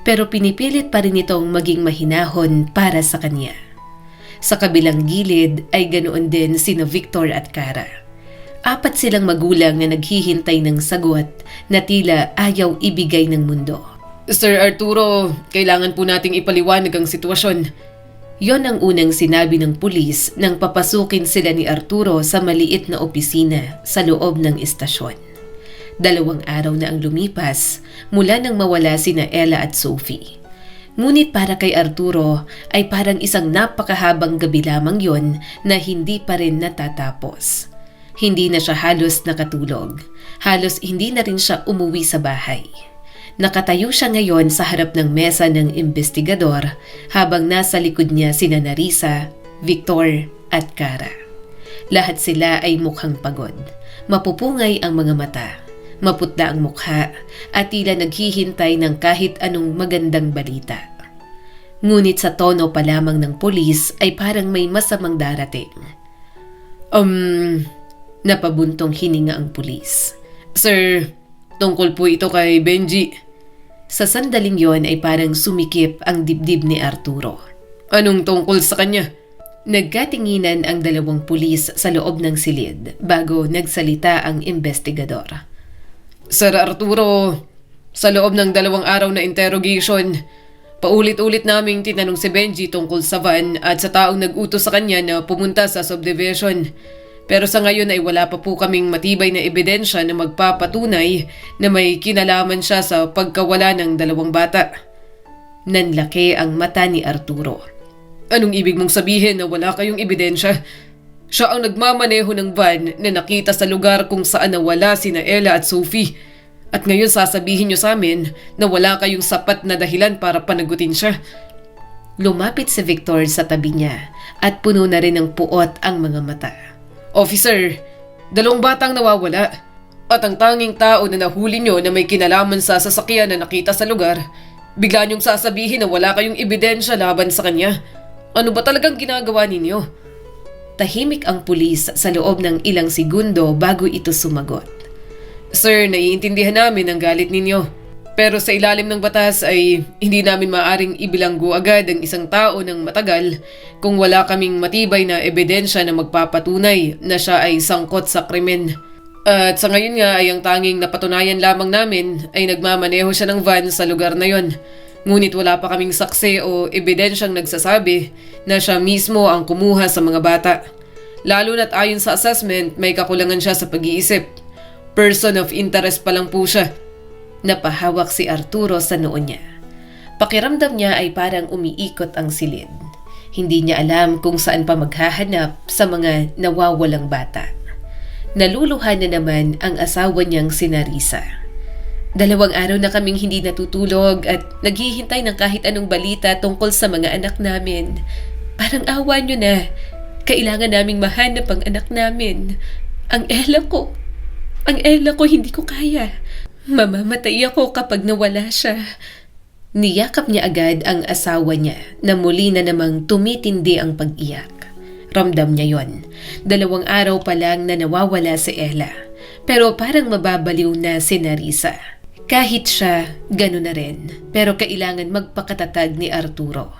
Pero pinipilit pa rin itong maging mahinahon para sa kanya. Sa kabilang gilid ay ganoon din sina Victor at Cara. 4 silang magulang na naghihintay ng sagot na tila ayaw ibigay ng mundo. Sir Arturo, kailangan po nating ipaliwanag ang sitwasyon. Yon ang unang sinabi ng pulis nang papasukin sila ni Arturo sa maliit na opisina sa loob ng istasyon. 2 araw na ang lumipas mula nang mawala sina Ella at Sophie. Ngunit para kay Arturo ay parang isang napakahabang gabi lamang yon na hindi pa rin natatapos. Hindi na siya halos nakatulog. Halos hindi na rin siya umuwi sa bahay. Nakatayo siya ngayon sa harap ng mesa ng investigador habang nasa likod niya sina Narisa, Victor at Cara. Lahat sila ay mukhang pagod. Mapupungay ang mga mata. Maputla ang mukha at tila naghihintay ng kahit anong magandang balita. Ngunit sa tono pa lamang ng pulis ay parang may masamang darating. Napabuntong hininga ang pulis. Sir, tungkol po ito kay Benji. Sa sandaling yon ay parang sumikip ang dibdib ni Arturo. Anong tungkol sa kanya? Nagkatinginan ang 2 pulis sa loob ng silid bago nagsalita ang investigador. Sir Arturo, sa loob ng 2 araw na interrogation, paulit-ulit naming tinanong si Benji tungkol sa van at sa taong nag-utos sa kanya na pumunta sa subdivision. Pero sa ngayon ay wala pa po kaming matibay na ebidensya na magpapatunay na may kinalaman siya sa pagkawala ng 2 bata. Nanlaki ang mata ni Arturo. Anong ibig mong sabihin na wala kayong ebidensya? Siya ang nagmamaneho ng van na nakita sa lugar kung saan nawala sina Ella at Sophie. At ngayon sasabihin niyo sa amin na wala kayong sapat na dahilan para panagutin siya. Lumapit si Victor sa tabi niya at puno na rin ng puot ang mga mata. Officer, 2 batang nawawala. At ang tanging tao na nahuli niyo na may kinalaman sa sasakyan na nakita sa lugar, bigla niyong sasabihin na wala kayong ebidensya laban sa kanya. Ano ba talagang ginagawa ninyo? Tahimik ang pulis sa loob ng ilang segundo bago ito sumagot. Sir, naiintindihan namin ang galit ninyo. Pero sa ilalim ng batas ay hindi namin maaring ibilanggo agad ang isang tao ng matagal kung wala kaming matibay na ebidensya na magpapatunay na siya ay sangkot sa krimen. At sa ngayon nga ay ang tanging napatunayan lamang namin ay nagmamaneho siya ng van sa lugar na yon. Ngunit wala pa kaming saksi o ebidensyang nagsasabi na siya mismo ang kumuha sa mga bata. Lalo na't ayon sa assessment, may kakulangan siya sa pag-iisip. Person of interest pa lang po siya. Napahawak si Arturo sa noo niya. Pakiramdam niya ay parang umiikot ang silid. Hindi niya alam kung saan pa maghahanap sa mga nawawalang bata. Naluluhan na naman ang asawa niyang si Narisa. 2 araw na kaming hindi natutulog at naghihintay ng kahit anong balita tungkol sa mga anak namin. Parang awa niyo na. Kailangan naming mahanap ang anak namin. Ang Ella ko hindi ko kaya. Mamamatay ako kapag nawala siya. Niyakap niya agad ang asawa niya na muli na namang tumitindi ang pag-iyak. Ramdam niya yon. 2 araw pa lang na nawawala si Ella. Pero parang mababaliw na si Narisa. Kahit siya, gano'n na rin. Pero kailangan magpakatatag ni Arturo.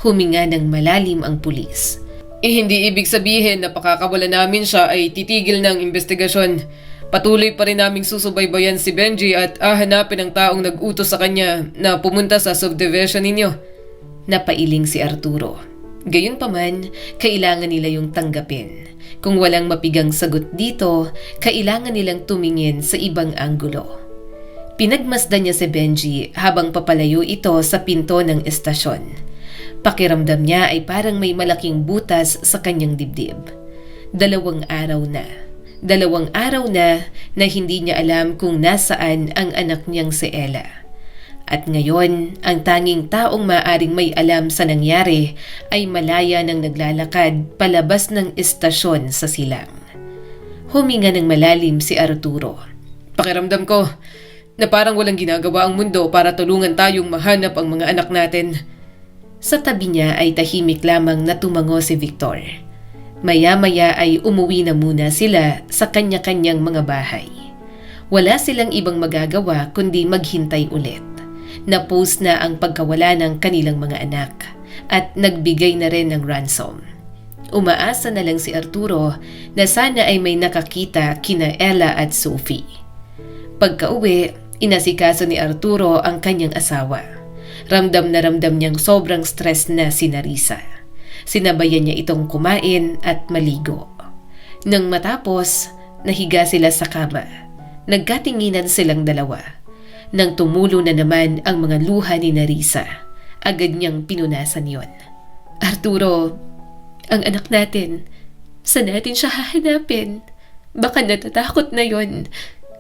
Huminga ng malalim ang pulis. Hindi ibig sabihin na pakakawala namin siya ay titigil ng investigasyon. Patuloy pa rin naming susubaybayan si Benji at hahanapin ang taong nag-utos sa kanya na pumunta sa subdivision ninyo. Napailing si Arturo. Gayunpaman, kailangan nila yung tanggapin. Kung walang mapigang sagot dito, kailangan nilang tumingin sa ibang anggulo. Pinagmasdan niya si Benji habang papalayo ito sa pinto ng estasyon. Pakiramdam niya ay parang may malaking butas sa kanyang dibdib. 2 araw na hindi niya alam kung nasaan ang anak niyang si Ella. At ngayon, ang tanging taong maaring may alam sa nangyari ay Malaya nang naglalakad palabas ng estasyon sa silang. Huminga ng malalim si Arturo. Pakiramdam ko na parang walang ginagawa ang mundo para tulungan tayong mahanap ang mga anak natin. Sa tabi niya ay tahimik lamang na tumango si Victor. Maya-maya ay umuwi na muna sila sa kanya-kanyang mga bahay. Wala silang ibang magagawa kundi maghintay ulit. Na-post na ang pagkawala ng kanilang mga anak at nagbigay na rin ng ransom. Umaasa na lang si Arturo na sana ay may nakakita kina Ella at Sophie. Pagka-uwi, inasikaso ni Arturo ang kanyang asawa. Ramdam na ramdam niyang sobrang stress na si Narisa. Sinabayan niya itong kumain at maligo. Nang matapos, nahiga sila sa kama. Nagkatinginan silang dalawa. Nang tumulo na naman ang mga luha ni Narisa, agad niyang pinunasan yon. Arturo, ang anak natin, saan natin siya hahanapin? Baka natatakot na yon.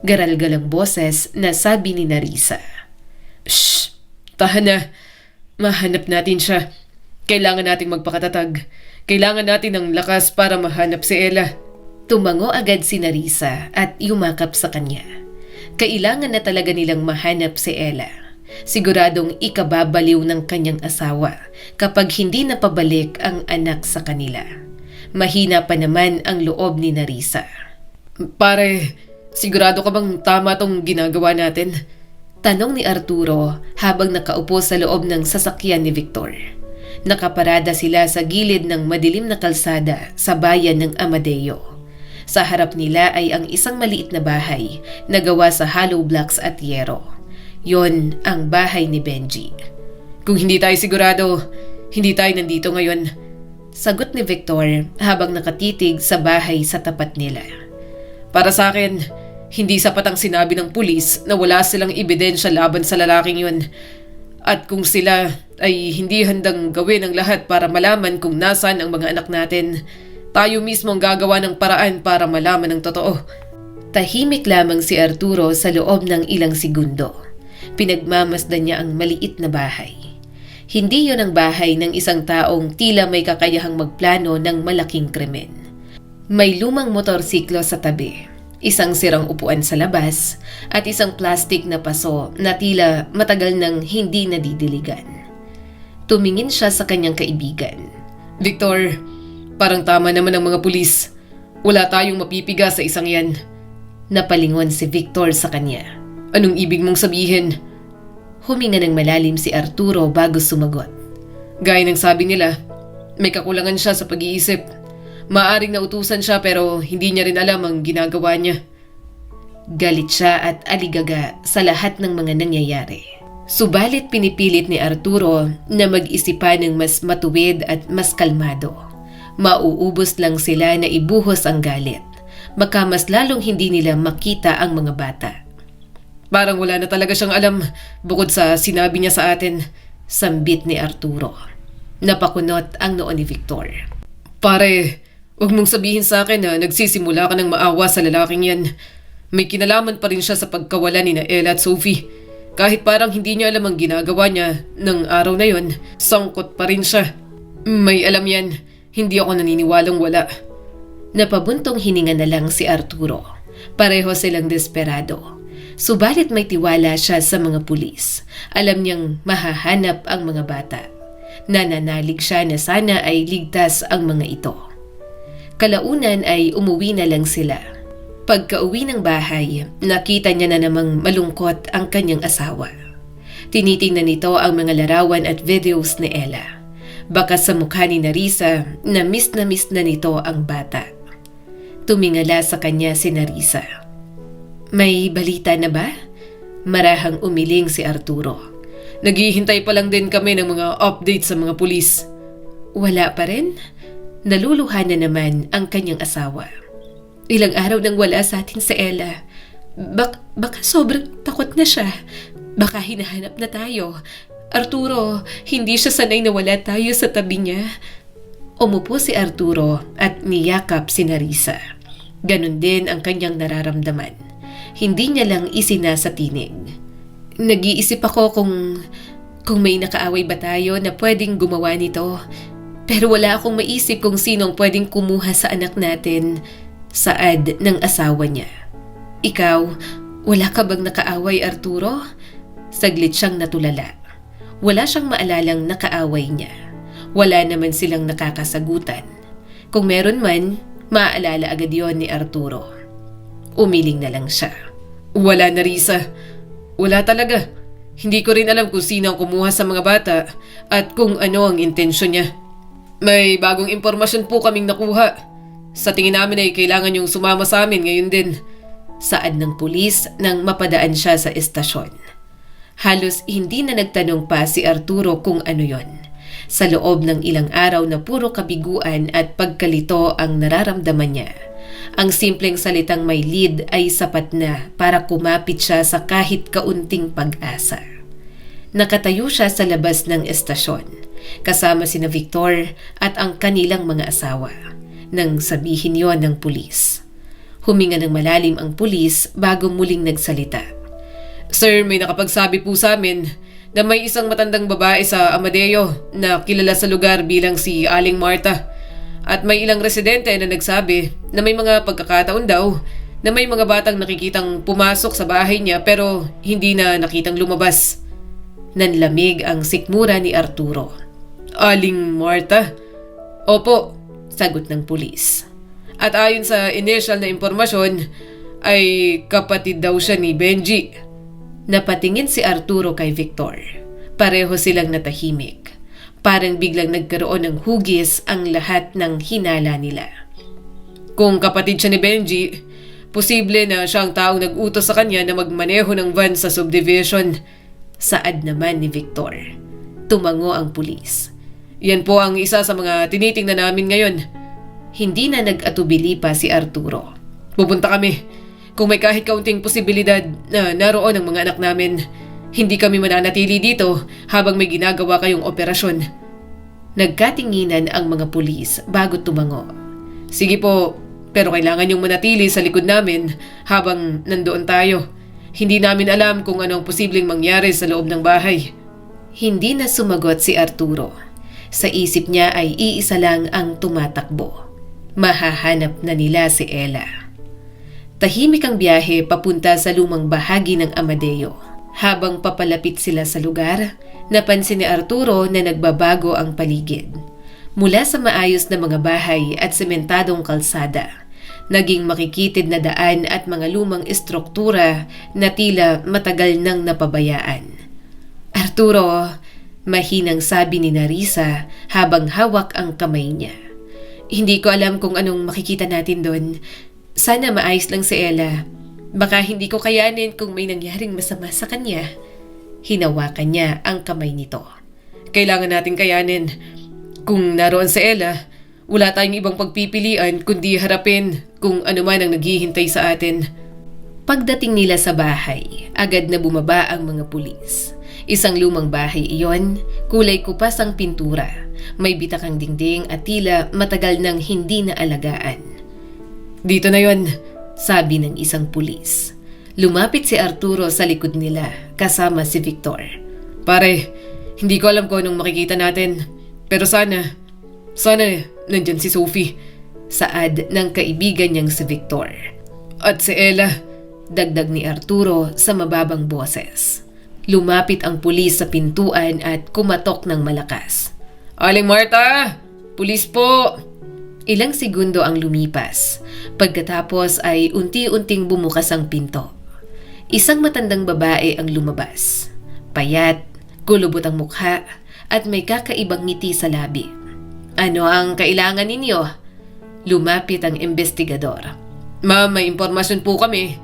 Garal-galang boses na sabi ni Narisa. Shh! Tahan na. Mahanap natin siya. Kailangan nating magpakatatag. Kailangan natin ng lakas para mahanap si Ella. Tumango agad si Narisa at yumakap sa kanya. Kailangan na talaga nilang mahanap si Ella. Siguradong ikababaliw ng kanyang asawa kapag hindi napabalik ang anak sa kanila. Mahina pa naman ang loob ni Narisa. Pare, sigurado ka bang tama tong ginagawa natin? Tanong ni Arturo habang nakaupo sa loob ng sasakyan ni Victor. Nakaparada sila sa gilid ng madilim na kalsada sa bayan ng Amadeo. Sa harap nila ay ang isang maliit na bahay na gawa sa hollow blocks at yero. Yon ang bahay ni Benji. Kung hindi tayo sigurado, hindi tayo nandito ngayon. Sagot ni Victor habang nakatitig sa bahay sa tapat nila. Para sa akin, hindi sapat ang sinabi ng pulis na wala silang ebidensya laban sa lalaking yun. At kung sila ay hindi handang gawin ang lahat para malaman kung nasaan ang mga anak natin, tayo mismo ang gagawa ng paraan para malaman ang totoo. Tahimik lamang si Arturo sa loob ng ilang segundo. Pinagmamasdan niya ang maliit na bahay. Hindi yon ang bahay ng isang taong tila may kakayahang magplano ng malaking krimen. May lumang motorsiklo sa tabi, isang sirang upuan sa labas, at isang plastik na paso na tila matagal nang hindi nadidiligan. Tumingin siya sa kanyang kaibigan. Victor, parang tama naman ang mga pulis. Wala tayong mapipiga sa isang yan. Napalingon si Victor sa kanya. Anong ibig mong sabihin? Huminga ng malalim si Arturo bago sumagot. Gaya ng sabi nila, may kakulangan siya sa pag-iisip. Maaring nautusan siya pero hindi niya rin alam ang ginagawa niya. Galit siya at aligaga sa lahat ng mga nangyayari. Subalit pinipilit ni Arturo na mag-isipan ng mas matuwid at mas kalmado. Mauubos lang sila na ibuhos ang galit. Baka mas lalong hindi nila makita ang mga bata. Parang wala na talaga siyang alam bukod sa sinabi niya sa atin. Sambit ni Arturo. Napakunot ang noo ni Victor. Pare, huwag mong sabihin sa akin na nagsisimula ka ng maawa sa lalaking yan. May kinalaman pa rin siya sa pagkawala ni na Ella at Sophie. Kahit parang hindi niya alam ang ginagawa niya ng araw na yon, sangkot pa rin siya. May alam yan. Hindi ako naniniwalang wala. Napabuntong hininga na lang si Arturo. Pareho silang desperado. Subalit may tiwala siya sa mga pulis. Alam niyang mahahanap ang mga bata. Nananalig siya na sana ay ligtas ang mga ito. Kalaunan ay umuwi na lang sila. Pagka-uwi ng bahay, nakita niya na namang malungkot ang kanyang asawa. Tinitingnan nito ang mga larawan at videos ni Ella. Baka sa mukha ni Narisa na miss na nito ang bata. Tumingala sa kanya si Narisa. May balita na ba? Marahang umiling si Arturo. Naghihintay pa lang din kami ng mga update sa mga pulis. Wala pa rin? Naluluha na naman ang kanyang asawa. Ilang araw nang wala sa atin si Ella. Baka sobrang takot na siya. Baka hinahanap na tayo. Arturo, hindi siya sanay na wala tayo sa tabi niya. Umupo si Arturo at niyakap si Narisa. Ganon din ang kanyang nararamdaman. Hindi niya lang isinasatinig. Nag-iisip ako kung may nakaaway ba tayo na pwedeng gumawa nito. Pero wala akong maisip kung sinong pwedeng kumuha sa anak natin. Saad ng asawa niya. Ikaw, wala ka bang nakaaway, Arturo? Saglit siyang natulala. Wala siyang maalalang nakaaway niya. Wala naman silang nakakasagutan. Kung meron man, maaalala agad yon ni Arturo. Umiling na lang siya. Wala, Narisa. Wala talaga. Hindi ko rin alam kung sino ang kumuha sa mga bata at kung ano ang intensyon niya. May bagong impormasyon po kaming nakuha. Sa tingin namin ay kailangan yung sumama sa amin ngayon din. Saad ng pulis nang mapadaan siya sa estasyon. Halos hindi na nagtanong pa si Arturo kung ano yon. Sa loob ng ilang araw na puro kabiguan at pagkalito ang nararamdaman niya, ang simpleng salitang may lead ay sapat na para kumapit siya sa kahit kaunting pag-asa. Nakatayo siya sa labas ng estasyon, kasama sina Victor at ang kanilang mga asawa, nang sabihin yon ng pulis. Huminga ng malalim ang pulis bago muling nagsalita. Sir, may nakapagsabi po sa amin na may isang matandang babae sa Amadeo na kilala sa lugar bilang si Aling Marta. At may ilang residente na nagsabi na may mga pagkakataon daw na may mga batang nakikitang pumasok sa bahay niya pero hindi na nakitang lumabas. Nanlamig ang sikmura ni Arturo. Aling Marta? Opo, sagot ng pulis. At ayon sa initial na impormasyon, ay kapatid daw siya ni Benji. Napatingin si Arturo kay Victor. Pareho silang natahimik. Parang biglang nagkaroon ng hugis ang lahat ng hinala nila. Kung kapatid siya ni Benji, posible na siya ang taong nag-utos sa kanya na magmaneho ng van sa subdivision. Saad naman ni Victor. Tumango ang pulis. Yan po ang isa sa mga tinitingnan namin ngayon. Hindi na nag-atubili pa si Arturo. Pupunta kami. Kung may kahit kaunting posibilidad na naroon ang mga anak namin, hindi kami mananatili dito habang may ginagawa kayong operasyon. Nagkatinginan ang mga pulis bago tumango. Sige po, pero kailangan yung manatili sa likod namin habang nandoon tayo. Hindi namin alam kung ano ang posibleng mangyari sa loob ng bahay. Hindi na sumagot si Arturo. Sa isip niya ay iisa lang ang tumatakbo. Mahahanap na nila si Ella. Tahimik ang biyahe papunta sa lumang bahagi ng Amadeo. Habang papalapit sila sa lugar, napansin ni Arturo na nagbabago ang paligid. Mula sa maayos na mga bahay at sementadong kalsada, naging makikitid na daan at mga lumang estruktura na tila matagal nang napabayaan. Arturo, mahinang sabi ni Narisa habang hawak ang kamay niya. Hindi ko alam kung anong makikita natin doon. Sana maayos lang si Ella. Baka hindi ko kayanin kung may nangyaring masama sa kanya. Hinawakan niya ang kamay nito. Kailangan natin kayanin. Kung naroon si Ella, wala tayong ibang pagpipilian kundi harapin kung ano man ang naghihintay sa atin. Pagdating nila sa bahay, agad na bumaba ang mga pulis. Isang lumang bahay iyon, kulay kupas ang pintura. May bitakang dingding at tila matagal nang hindi na alagaan. Dito na yon, sabi ng isang pulis. Lumapit si Arturo sa likod nila, kasama si Victor. Pare, hindi ko alam kung anong makikita natin. Pero sana nandyan si Sophie. Saad ng kaibigan niyang si Victor. At si Ella, dagdag ni Arturo sa mababang boses. Lumapit ang pulis sa pintuan at kumatok ng malakas. Aling Marta! Pulis po! Ilang segundo ang lumipas. Pagkatapos ay unti-unting bumukas ang pinto. Isang matandang babae ang lumabas. Payat, kulubot ang mukha, at may kakaibang ngiti sa labi. Ano ang kailangan ninyo? Lumapit ang investigador. Ma'am, may impormasyon po kami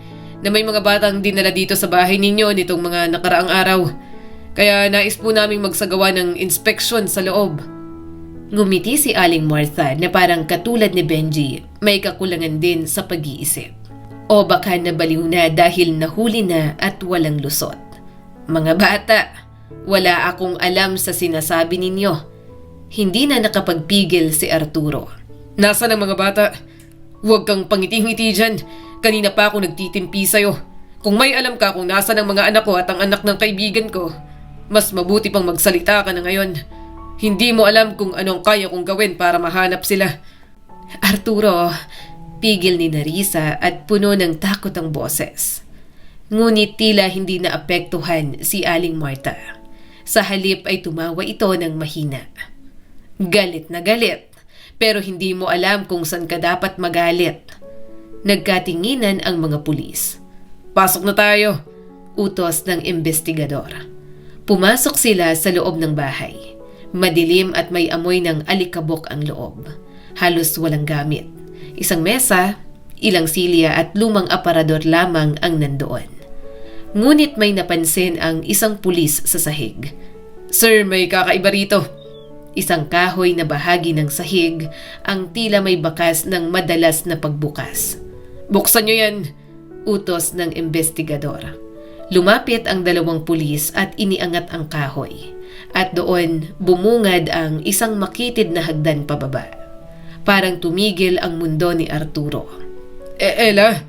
na may mga batang dinala dito sa bahay ninyo nitong mga nakaraang araw. Kaya nais po naming magsagawa ng inspeksyon sa loob. Ngumiti si Aling Martha na parang katulad ni Benji, may kakulangan din sa pag-iisip. O baka nabaliw na dahil nahuli na at walang lusot. Mga bata, wala akong alam sa sinasabi ninyo. Hindi na nakapagpigil si Arturo. Nasaan ang mga bata? Huwag kang pangiti-ngiti dyan. Kanina pa ako nagtitimpi sa'yo. Kung may alam ka kung nasaan ang mga anak ko at ang anak ng kaibigan ko, mas mabuti pang magsalita ka na ngayon. Hindi mo alam kung anong kaya kong gawin para mahanap sila. Arturo, pigil ni Narisa at puno ng takot ang boses. Ngunit tila hindi naapektuhan si Aling Martha. Sa halip ay tumawa ito ng mahina. Galit na galit, pero hindi mo alam kung saan ka dapat magalit. Nagkatinginan ang mga pulis. Pasok na tayo, utos ng investigador. Pumasok sila sa loob ng bahay. Madilim at may amoy ng alikabok ang loob. Halos walang gamit. Isang mesa, ilang silya at lumang aparador lamang ang nandoon. Ngunit may napansin ang isang pulis sa sahig. Sir, may kakaiba rito. Isang kahoy na bahagi ng sahig ang tila may bakas ng madalas na pagbukas. Buksan nyo yan, utos ng investigador. Lumapit ang dalawang pulis at iniangat ang kahoy. At doon bumungad ang isang makitid na hagdan pababa. Parang tumigil ang mundo ni Arturo. Ella?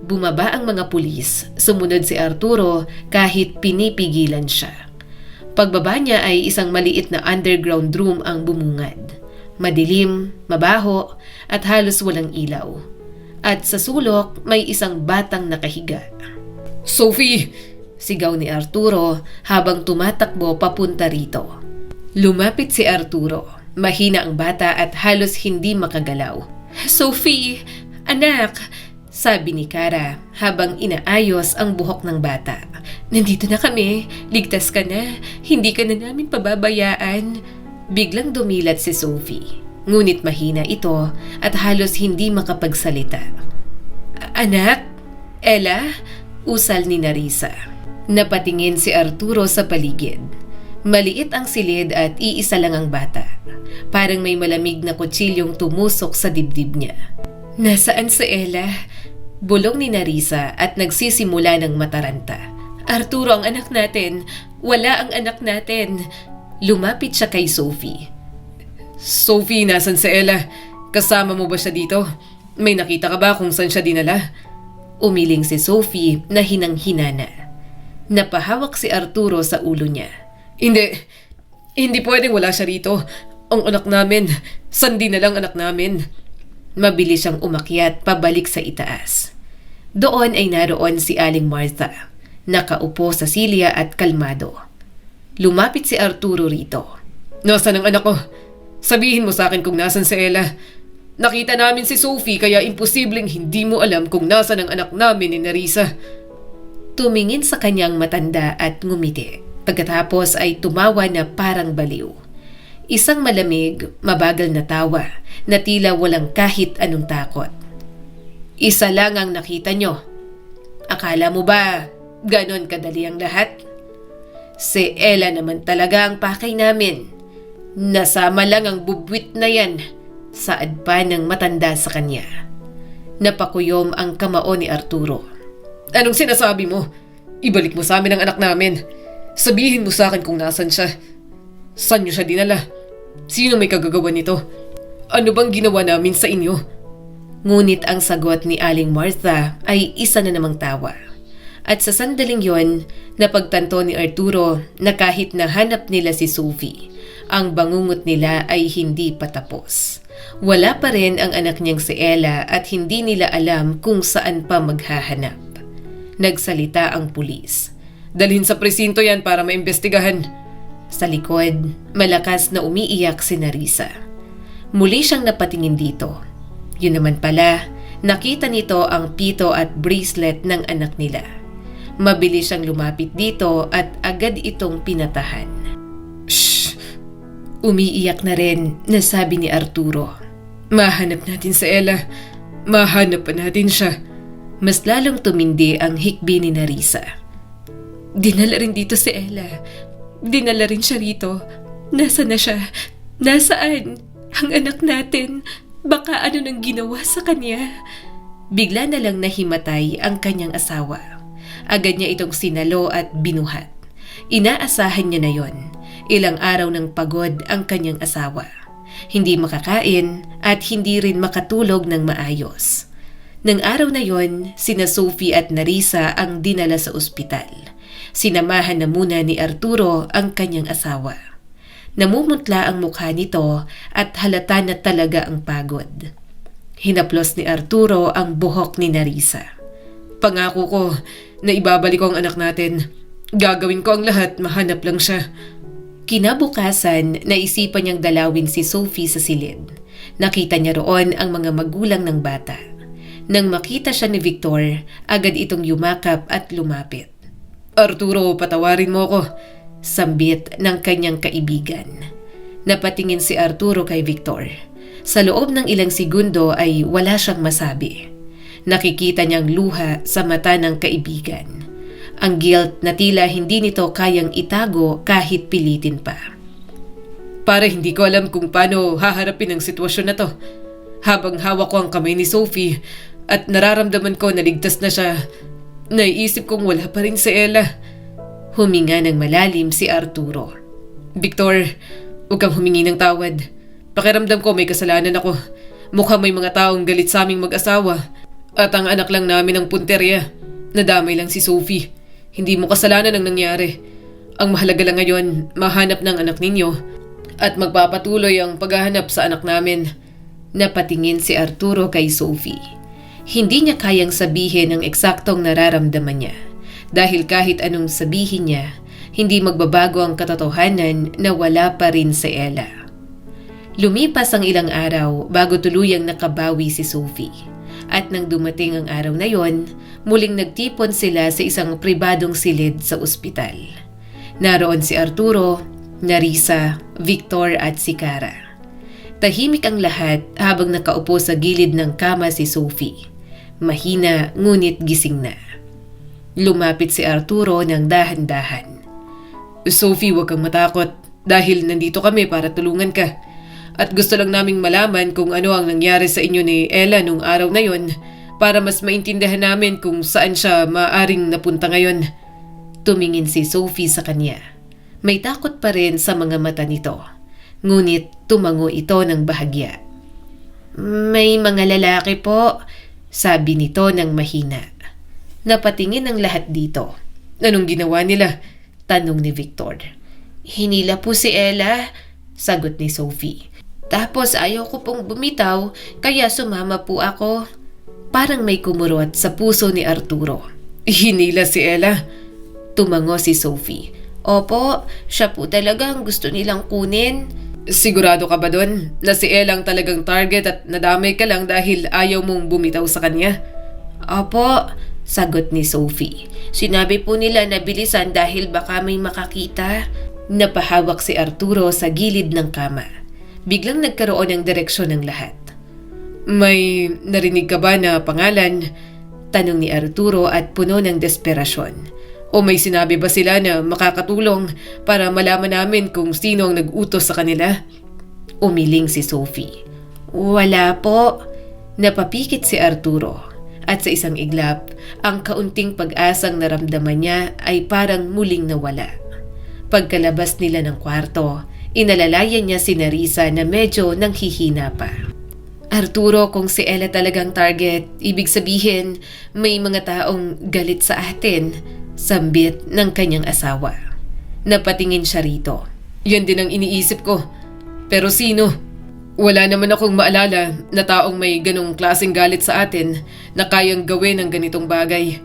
Bumaba ang mga pulis, sumunod si Arturo kahit pinipigilan siya. Pagbaba niya ay isang maliit na underground room ang bumungad. Madilim, mabaho at halos walang ilaw. At sa sulok may isang batang nakahiga. Sophie! Sigaw ni Arturo habang tumatakbo papunta rito. Lumapit si Arturo. Mahina ang bata at halos hindi makagalaw. Sophie! Anak! Sabi ni Kara habang inaayos ang buhok ng bata. Nandito na kami. Ligtas ka na. Hindi ka na namin pababayaan. Biglang dumilat si Sophie. Ngunit mahina ito at halos hindi makapagsalita. Anak? Ella? Usal ni Narisa. Napatingin si Arturo sa paligid. Maliit ang silid at iisa lang ang bata. Parang may malamig na kutsilyong tumusok sa dibdib niya. Nasaan si Ella? Bulong ni Narisa at nagsisimula ng mataranta. Arturo ang anak natin. Wala ang anak natin. Lumapit siya kay Sophie. Sophie, nasan si Ella? Kasama mo ba siya dito? May nakita ka ba kung saan siya dinala? Umiling si Sophie na hinang-hinana. Napahawak si Arturo sa ulo niya. Hindi pwedeng wala siya rito. Ang anak namin, sandi na lang anak namin. Mabilis siyang umakyat pabalik sa itaas. Doon ay naroon si Aling Martha, nakaupo sa silya at kalmado. Lumapit si Arturo rito. Nasaan ang anak ko? Sabihin mo sa akin kung nasan si Ella. Nakita namin si Sophie kaya imposibleng hindi mo alam kung nasan ang anak namin ni Narisa. Tumingin sa kanyang matanda at ngumiti. Pagkatapos ay tumawa na parang baliw. Isang malamig, mabagal na tawa na tila walang kahit anong takot. Isa lang ang nakita nyo. Akala mo ba ganon kadali ang lahat? Si Ella naman talaga ang pakay namin. Nasama lang ang bubwit na yan. Saad pa ng matanda sa kanya. Napakuyom ang kamao ni Arturo. Anong sinasabi mo? Ibalik mo sa amin ang anak namin. Sabihin mo sa akin kung nasan siya. Saan niyo siya dinala? Sino may kagagawa nito? Ano bang ginawa namin sa inyo? Ngunit ang sagot ni Aling Martha ay isa na namang tawa. At sa sandaling yon, napagtanto ni Arturo na kahit nahanap nila si Sophie, ang bangungot nila ay hindi patapos. Wala pa rin ang anak niyang si Ella at hindi nila alam kung saan pa maghahanap. Nagsalita ang pulis. Dalhin sa presinto yan para maimbestigahan. Sa likod, malakas na umiiyak si Narisa. Muli siyang napatingin dito. Yun naman pala, nakita nito ang pito at bracelet ng anak nila. Mabilis siyang lumapit dito at agad itong pinatahan. Shh! Umiiyak na rin, nasabi ni Arturo. Mahanap natin si Ella. Mahanap pa natin siya. Mas lalong tumindi ang hikbi ni Narisa. Dinala rin dito si Ella. Dinala rin siya rito. Nasaan na siya? Nasaan ang anak natin? Baka ano nang ginawa sa kanya? Bigla na lang nahimatay ang kanyang asawa. Agad niya itong sinalo at binuhat. Inaasahan niya na yon. Ilang araw ng pagod ang kanyang asawa. Hindi makakain at hindi rin makatulog ng maayos. Nang araw na yon, sina Sophie at Narisa ang dinala sa ospital. Sinamahan na muna ni Arturo ang kanyang asawa. Namumutla ang mukha nito at halata na talaga ang pagod. Hinaplos ni Arturo ang buhok ni Narisa. Pangako ko na ibabalik ko ang anak natin. Gagawin ko ang lahat, mahanap lang siya. Kinabukasan, naisipan niyang dalawin si Sophie sa silid. Nakita niya roon ang mga magulang ng bata. Nang makita siya ni Victor, agad itong yumakap at lumapit. Arturo, patawarin mo ko. Sambit ng kanyang kaibigan. Napatingin si Arturo kay Victor. Sa loob ng ilang segundo ay wala siyang masabi. Nakikita niyang luha sa mata ng kaibigan. Ang guilt na tila hindi nito kayang itago kahit pilitin pa. Para hindi ko alam kung paano haharapin ang sitwasyon na to. Habang hawak ko ang kamay ni Sophie at nararamdaman ko na ligtas na siya, naiisip kong wala pa rin si Ella. Huminga ng malalim si Arturo. Victor, huwag kang humingi ng tawad. Pakiramdam ko may kasalanan ako. Mukhang may mga taong galit sa aming mag-asawa. At ang anak lang namin ang punterya. Nadamay lang si Sophie. Hindi mo kasalanan ang nangyari. Ang mahalaga lang ngayon, mahanap ng anak ninyo. At magpapatuloy ang paghahanap sa anak namin. Napatingin si Arturo kay Sophie. Hindi niya kayang sabihin ang eksaktong nararamdaman niya. Dahil kahit anong sabihin niya, hindi magbabago ang katotohanan na wala pa rin si Ella. Lumipas ang ilang araw bago tuluyang nakabawi si Sophie. At nang dumating ang araw na yon, muling nagtipon sila sa isang pribadong silid sa ospital. Naroon si Arturo, Narisa, Victor at si Cara. Tahimik ang lahat habang nakaupo sa gilid ng kama si Sophie. Mahina ngunit gising na. Lumapit si Arturo ng dahan-dahan. Sophie, huwag kang matakot dahil nandito kami para tulungan ka. At gusto lang naming malaman kung ano ang nangyari sa inyo ni Ella nung araw na yon para mas maintindihan namin kung saan siya maaring napunta ngayon. Tumingin si Sophie sa kanya. May takot pa rin sa mga mata nito. Ngunit tumango ito ng bahagya. May mga lalaki po, sabi nito ng mahina. Napatingin ang lahat dito. Anong ginawa nila? Tanong ni Victor. Hinila po si Ella, sagot ni Sophie. Tapos ayaw ko pong bumitaw, kaya sumama po ako. Parang may kumurot sa puso ni Arturo. Hinila si Ella? Tumango si Sophie. Opo, siya po talaga ang gusto nilang kunin. Sigurado ka ba doon na si Ella ang talagang target at nadamay ka lang dahil ayaw mong bumitaw sa kanya? Opo, sagot ni Sophie. Sinabi po nila na bilisan dahil baka may makakita. Napahawak si Arturo sa gilid ng kama. Biglang nagkaroon ng direksyon ng lahat. May narinig ka ba na pangalan? Tanong ni Arturo at puno ng desperasyon. O may sinabi ba sila na makakatulong para malaman namin kung sino ang nag-utos sa kanila? Umiling si Sophie. Wala po. Napapikit si Arturo. At sa isang iglap, ang kaunting pag-asang naramdaman niya ay parang muling nawala. Pagkalabas nila ng kwarto, inalalayan niya si Narisa na medyo nanghihina pa. Arturo, kung si Ella talagang target, ibig sabihin may mga taong galit sa atin, sambit ng kanyang asawa. Napatingin siya rito. Yan din ang iniisip ko. Pero sino? Wala naman akong maalala na taong may ganong klaseng galit sa atin na kayang gawin ang ganitong bagay.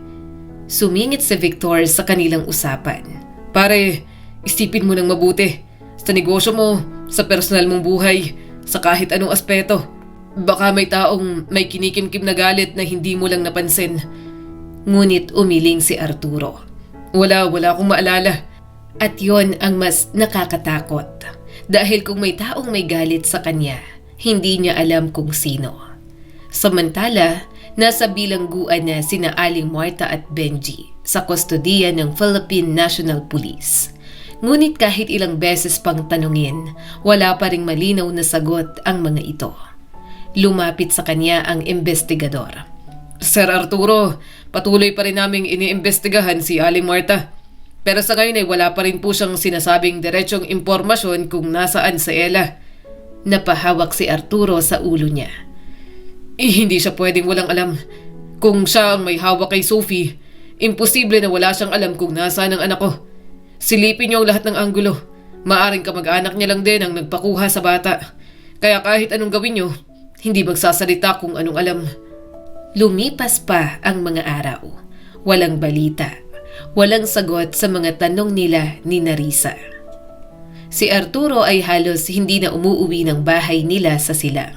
Sumingit si Victor sa kanilang usapan. Pare, isipin mo ng mabuti. Sa negosyo mo, sa personal mong buhay, sa kahit anong aspeto. Baka may taong may kinikimkim na galit na hindi mo lang napansin. Ngunit umiling si Arturo. Wala akong maalala. At yon ang mas nakakatakot. Dahil kung may taong may galit sa kanya, hindi niya alam kung sino. Samantala, nasa bilangguan na sina Aling Marta at Benji sa kustodiya ng Philippine National Police. Ngunit kahit ilang beses pang tanungin, wala pa ring malinaw na sagot ang mga ito. Lumapit sa kanya ang investigador. Sir Arturo, patuloy pa rin naming iniimbestigahan si Aling Marta. Pero sa ngayon ay wala pa rin po siyang sinasabing diretsong impormasyon kung nasaan si Ella. Napahawak si Arturo sa ulo niya. Hindi siya pwedeng walang alam. Kung siya ang may hawak kay Sophie, imposible na wala siyang alam kung nasaan ang anak ko. Silipin niyo ang lahat ng anggulo. Maaring kamag-anak niya lang din ang nagpakuha sa bata. Kaya kahit anong gawin niyo, hindi magsasalita kung anong alam. Lumipas pa ang mga araw. Walang balita. Walang sagot sa mga tanong nila ni Narisa. Si Arturo ay halos hindi na umuuwi ng bahay nila sa Silang.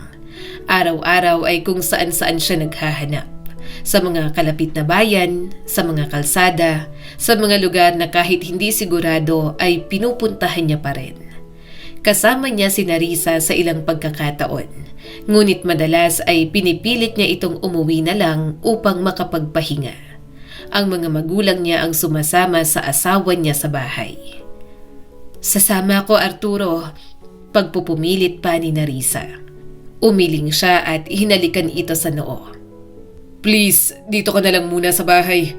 Araw-araw ay kung saan-saan siya naghahanap. Sa mga kalapit na bayan, sa mga kalsada, sa mga lugar na kahit hindi sigurado ay pinupuntahan niya pa rin. Kasama niya si Narisa sa ilang pagkakataon, ngunit madalas ay pinipilit niya itong umuwi na lang upang makapagpahinga. Ang mga magulang niya ang sumasama sa asawa niya sa bahay. Sasama ko, Arturo, pagpupumilit pa ni Narisa. Umiling siya at hinalikan ito sa noo. Please, dito ka na lang muna sa bahay.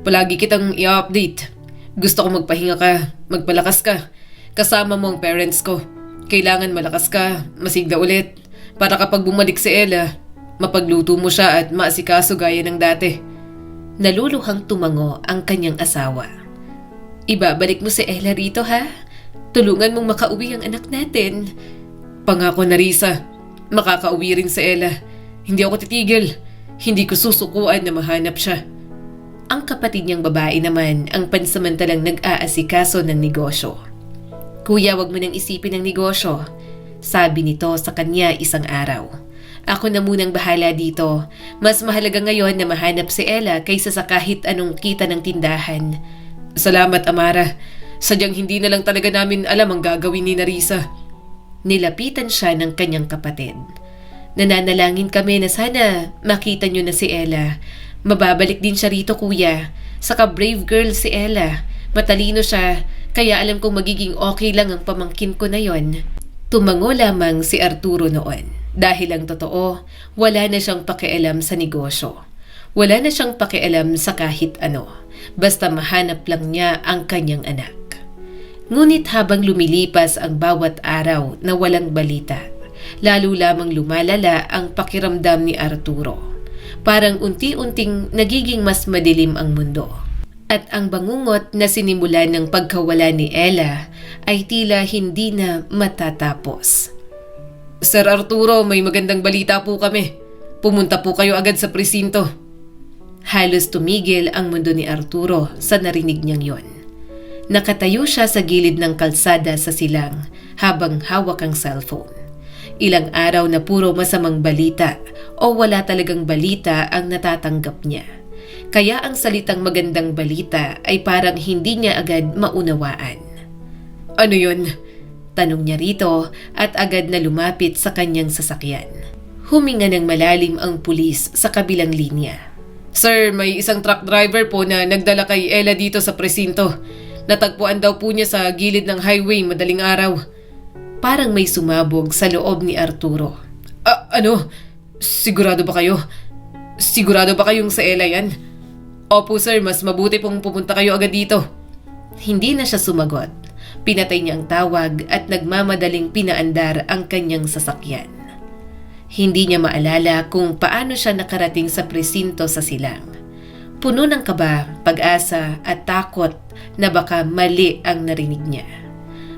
Palagi kitang i-update. Gusto ko magpahinga ka, magpalakas ka. Kasama mo ang parents ko. Kailangan malakas ka, masigla ulit. Para kapag bumalik si Ella, mapagluto mo siya at maasikaso gaya ng dati. Naluluhang tumango ang kanyang asawa. Ibabalik mo si Ella rito, ha? Tulungan mong makauwi ang anak natin. Pangako, Narisa, makakauwi rin si Ella. Hindi ako titigil. Hindi ko susukuan na mahanap siya. Ang kapatid niyang babae naman ang pansamantalang nag-aasikaso ng negosyo. Kuya, wag mo nang isipin ang negosyo. Sabi nito sa kanya isang araw. Ako na munang bahala dito. Mas mahalaga ngayon na mahanap si Ella kaysa sa kahit anong kita ng tindahan. Salamat, Amara. Sadyang hindi na lang talaga namin alam ang gagawin ni Narisa. Nilapitan siya ng kanyang kapatid. Nananalangin kami na sana makita niyo na si Ella. Mababalik din siya rito, kuya. Saka brave girl si Ella. Matalino siya, kaya alam kong magiging okay lang ang pamangkin ko na yon. Tumango lamang si Arturo noon. Dahil ang totoo, wala na siyang pakialam sa negosyo. Wala na siyang pakialam sa kahit ano. Basta mahanap lang niya ang kanyang anak. Ngunit habang lumilipas ang bawat araw na walang balita, lalo lamang lumalala ang pakiramdam ni Arturo. Parang unti-unting nagiging mas madilim ang mundo. At ang bangungot na sinimulan ng pagkawala ni Ella ay tila hindi na matatapos. Sir Arturo, may magandang balita po kami. Pumunta po kayo agad sa presinto. Halos tumigil ang mundo ni Arturo sa narinig niyang yon. Nakatayo siya sa gilid ng kalsada sa Silang habang hawak ang cellphone. Ilang araw na puro masamang balita o wala talagang balita ang natatanggap niya. Kaya ang salitang magandang balita ay parang hindi niya agad maunawaan. Ano yun? Tanong niya rito at agad na lumapit sa kanyang sasakyan. Huminga ng malalim ang pulis sa kabilang linya. Sir, may isang truck driver po na nagdala kay Ella dito sa presinto. Natagpuan daw po niya sa gilid ng highway madaling araw. Parang may sumabog sa loob ni Arturo. Ano? Sigurado ba kayo? Sigurado ba kayong sa Ella yan? Opo sir, mas mabuti pong pumunta kayo agad dito. Hindi na siya sumagot. Pinatay niya ang tawag at nagmamadaling pinaandar ang kanyang sasakyan. Hindi niya maalala kung paano siya nakarating sa presinto sa Silang. Puno ng kaba, pag-asa at takot na baka mali ang narinig niya.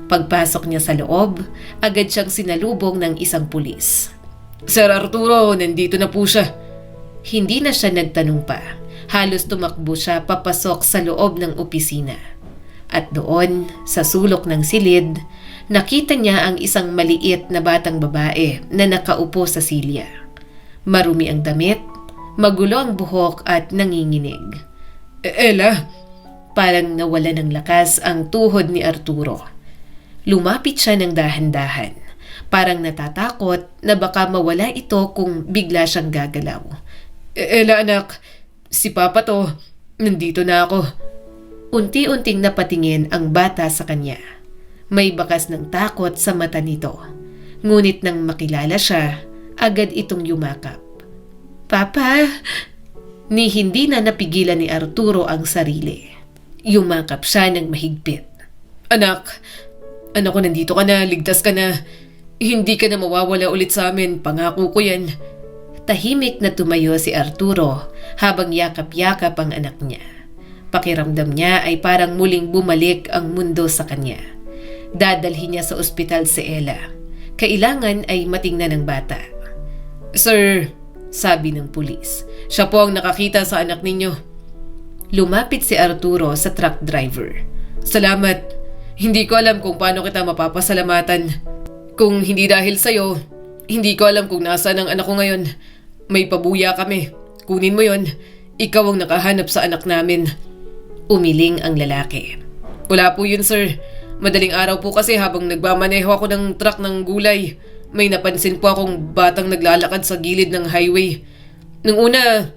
Pagpasok niya sa loob, agad siyang sinalubong ng isang pulis. Sir Arturo, nandito na po siya. Hindi na siya nagtanong pa. Halos tumakbo siya papasok sa loob ng opisina. At doon, sa sulok ng silid, nakita niya ang isang maliit na batang babae na nakaupo sa silya. Marumi ang damit, magulo ang buhok at nanginginig. Ella? Parang nawala ng lakas ang tuhod ni Arturo. Lumapit siya ng dahan-dahan. Parang natatakot na baka mawala ito kung bigla siyang gagalaw. Ella anak, si Papa to, nandito na ako. Unti-unting napatingin ang bata sa kanya. May bakas ng takot sa mata nito. Ngunit nang makilala siya, agad itong yumakap. "Papa!" Ni hindi na napigilan ni Arturo ang sarili. Yumakap siya ng mahigpit. Anak ko, nandito ka na, ligtas ka na. Hindi ka na mawawala ulit sa amin, pangako ko yan. Tahimik na tumayo si Arturo habang yakap-yakap ang anak niya. Pakiramdam niya ay parang muling bumalik ang mundo sa kanya. Dadalhin niya sa ospital si Ella. Kailangan ay matingnan ng bata. Sir, Sabi ng pulis. siya po ang nakakita sa anak ninyo. Lumapit si Arturo sa truck driver. Salamat. Hindi ko alam kung paano kita mapapasalamatan. Kung hindi dahil sa'yo, hindi ko alam kung nasaan ang anak ko ngayon. May pabuya kami. Kunin mo yon. Ikaw ang nakahanap sa anak namin. Umiling ang lalaki. Wala po yun, sir. Madaling araw po kasi habang nagmamaneho ako ng truck ng gulay, may napansin po akong batang naglalakad sa gilid ng highway. Nung una,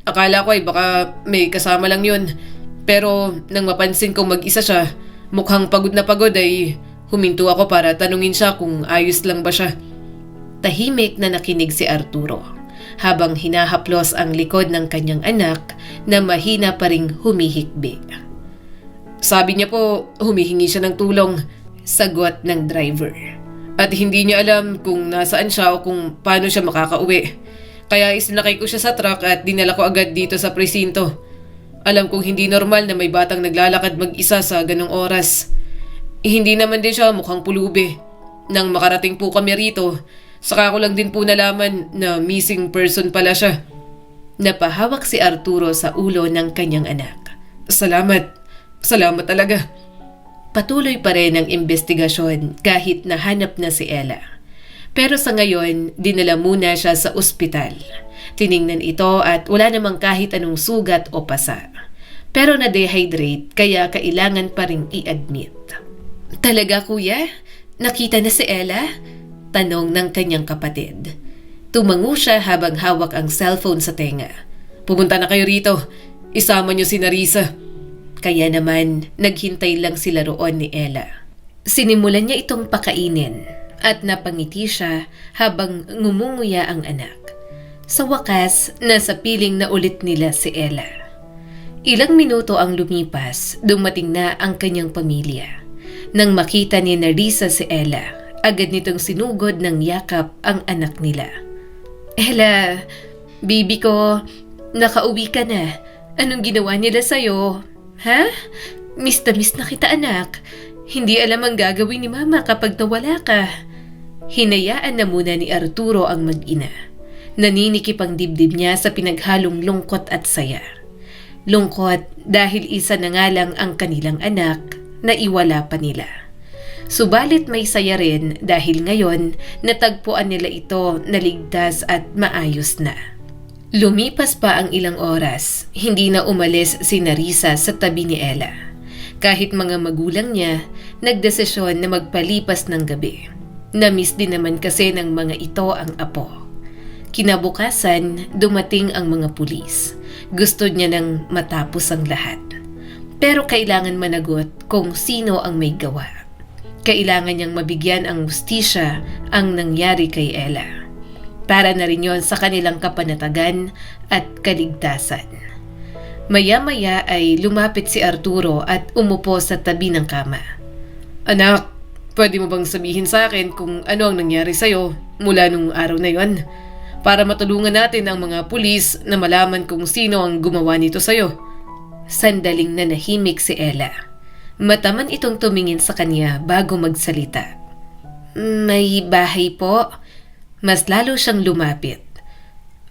akala ko ay baka may kasama lang yun. Pero nang mapansin kong mag-isa siya, mukhang pagod na pagod ay huminto ako para tanungin siya kung ayos lang ba siya. Tahimik na nakinig si Arturo habang hinahaplos ang likod ng kanyang anak na mahina pa ring humihikbi. Sabi niya po, humihingi siya ng tulong. Sagot ng driver. At hindi niya alam kung nasaan siya o kung paano siya makakauwi. Kaya isinakay ko siya sa truck at dinala ko agad dito sa presinto. Alam kong hindi normal na may batang naglalakad mag-isa sa ganong oras. Hindi naman din siya mukhang pulubi. Nang makarating po kami rito, saka ko lang din po nalaman na missing person pala siya. Napahawak si Arturo sa ulo ng kanyang anak. Salamat. Salamat talaga. Patuloy pa rin ang investigasyon kahit nahanap na si Ella. Pero sa ngayon, dinala muna siya sa ospital. Tiningnan ito at wala namang kahit anong sugat o pasa. Pero na-dehydrate kaya kailangan pa ring i-admit. "Talaga kuya? Nakita na si Ella?" Tanong ng kanyang kapatid. Tumango siya habang hawak ang cellphone sa tenga. Pumunta na kayo rito. Isama niyo si Narisa. Kaya naman, naghintay lang sila roon ni Ella. Sinimulan niya itong pakainin at napangiti siya habang ngumunguya ang anak. Sa wakas, nasa piling na ulit nila si Ella. Ilang minuto ang lumipas, dumating na ang kanyang pamilya. Nang makita ni Narisa si Ella, agad nitong sinugod ng yakap ang anak nila. "Ella, baby ko, nakauwi ka na. Anong ginawa nila sa'yo? Ha? Miss na kita anak. Hindi alam ang gagawin ni mama kapag nawala ka." Hinayaan na muna ni Arturo ang mag-ina. Naninikip ang dibdib niya sa pinaghalong lungkot at saya. Lungkot dahil isa na nga lang ang kanilang anak na iwala pa nila. Subalit may saya rin dahil ngayon natagpuan nila ito na ligtas at maayos na. Lumipas pa ang ilang oras, hindi na umalis si Narisa sa tabi ni Ella. Kahit mga magulang niya, nagdesisyon na magpalipas ng gabi. Namiss din naman kasi ng mga ito ang apo. Kinabukasan, dumating ang mga pulis. Gusto niya nang matapos ang lahat. Pero kailangan managot kung sino ang may gawa. Kailangan niyang mabigyan ang hustisya ang nangyari kay Ella. Para na rin yon sa kanilang kapanatagan at kaligtasan. Maya-maya ay lumapit si Arturo at umupo sa tabi ng kama. Anak, pwede mo bang sabihin sa akin kung ano ang nangyari sa'yo mula nung araw na yon? Para matulungan natin ang mga pulis na malaman kung sino ang gumawa nito sa'yo. Sandaling nanahimik si Ella. Mataman itong tumingin sa kanya bago magsalita. "May bahay po." Mas lalo siyang lumapit.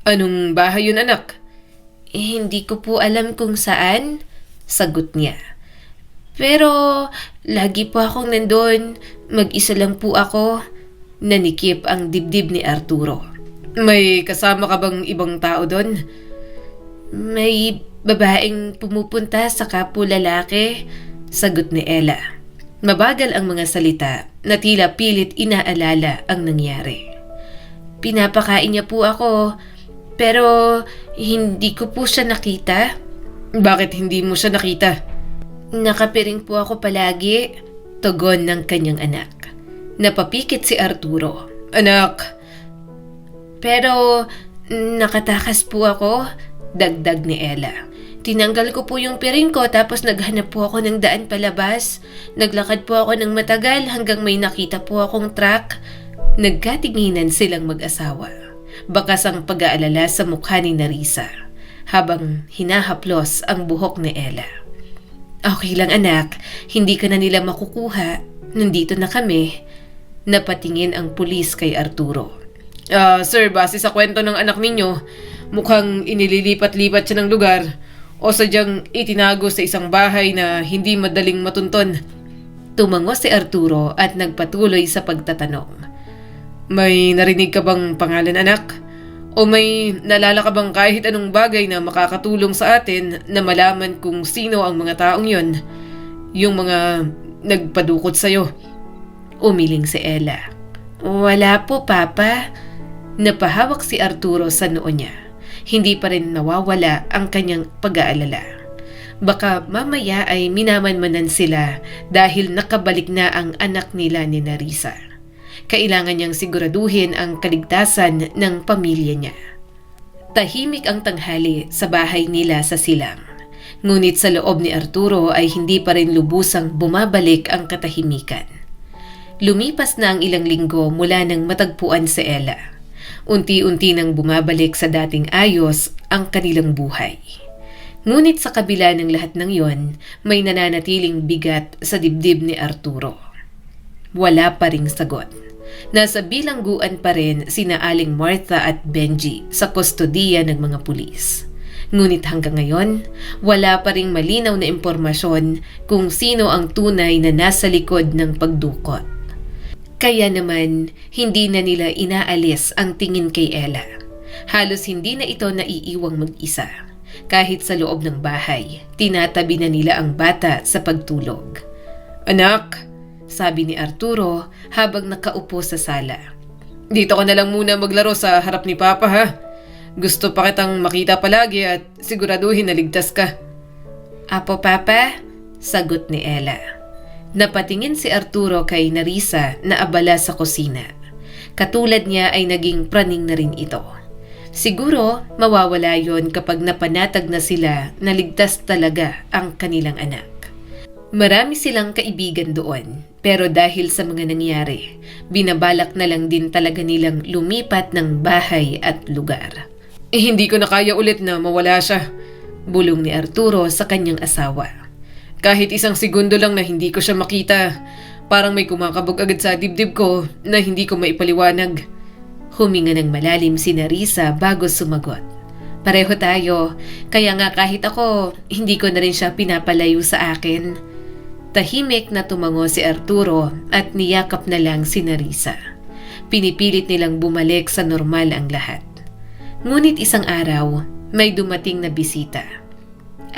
Anong bahay yun, anak? Hindi ko po alam kung saan, sagot niya. Pero lagi po akong nandun, mag-isa lang po ako. Nanikip ang dibdib ni Arturo. May kasama ka bang ibang tao doon? May babaeng pumupunta sa kapwa lalaki, sagot ni Ella. Mabagal ang mga salita na tila pilit inaalala ang nangyari. Pinapakain niya po ako, pero hindi ko po siya nakita. Bakit hindi mo siya nakita? Nakapiring po ako palagi, tugon ng kanyang anak. Napapikit si Arturo. Anak, Pero nakatakas po ako, dagdag ni Ella. Tinanggal ko po yung piring ko tapos naghanap po ako ng daan palabas. Naglakad po ako ng matagal hanggang may nakita po akong truck. Nagkatinginan silang mag-asawa. Bakas ang pag-aalala sa mukha ni Narisa habang hinahaplos ang buhok ni Ella. Okay lang anak, hindi ka na nila makukuha. Nandito na kami. Napatingin ang pulis kay Arturo. Sir, base sa kwento ng anak ninyo, mukhang inililipat-lipat siya ng lugar o sadyang itinago sa isang bahay na hindi madaling matunton. Tumango si Arturo at nagpatuloy sa pagtatanong. May narinig ka bang pangalan, anak? O may nalala ka bang kahit anong bagay na makakatulong sa atin na malaman kung sino ang mga taong yon? Yung mga nagpadukot sa'yo? Umiling si Ella. Wala po, Papa. Napahawak si Arturo sa noo niya. Hindi pa rin nawawala ang kanyang pag-aalala. Baka mamaya ay minamanmanan sila dahil nakabalik na ang anak nila ni Narisa. Kailangan niyang siguraduhin ang kaligtasan ng pamilya niya. Tahimik ang tanghali sa bahay nila sa Silang. Ngunit sa loob ni Arturo ay hindi pa rin lubusang bumabalik ang katahimikan. Lumipas na ang ilang linggo mula nang matagpuan si Ella. Unti-unti nang bumabalik sa dating ayos ang kanilang buhay. Ngunit sa kabila ng lahat ng yon, may nananatiling bigat sa dibdib ni Arturo. Wala pa ring sagot. Nasa bilangguan pa rin sina Aling Martha at Benji sa kustodiya ng mga pulis. Ngunit hanggang ngayon, wala pa ring malinaw na impormasyon kung sino ang tunay na nasa likod ng pagdukot. Kaya naman, hindi na nila inaalis ang tingin kay Ella. Halos hindi na ito naiiwang mag-isa. Kahit sa loob ng bahay, tinatabi na nila ang bata sa pagtulog. Anak, sabi ni Arturo habang nakaupo sa sala. Dito ka na lang muna maglaro sa harap ni Papa, ha? Gusto pa kitang makita palagi at siguraduhin na ligtas ka. Apo, Papa, sagot ni Ella. Napatingin si Arturo kay Narisa na abala sa kusina. Katulad niya ay naging praning na rin ito. Siguro mawawala yon kapag napanatag na sila na ligtas talaga ang kanilang anak. Marami silang kaibigan doon, pero dahil sa mga nangyari, binabalak na lang din talaga nilang lumipat ng bahay at lugar. Hindi ko na kaya ulit na mawala siya, bulong ni Arturo sa kanyang asawa. Kahit isang segundo lang na hindi ko siya makita, parang may kumakabog agad sa dibdib ko na hindi ko maipaliwanag. Huminga ng malalim si Narisa bago sumagot. Pareho tayo, kaya nga kahit ako, hindi ko na rin siya pinapalayo sa akin. Tahimik na tumango si Arturo at niyakap na lang si Narisa. Pinipilit nilang bumalik sa normal ang lahat. Ngunit isang araw, may dumating na bisita.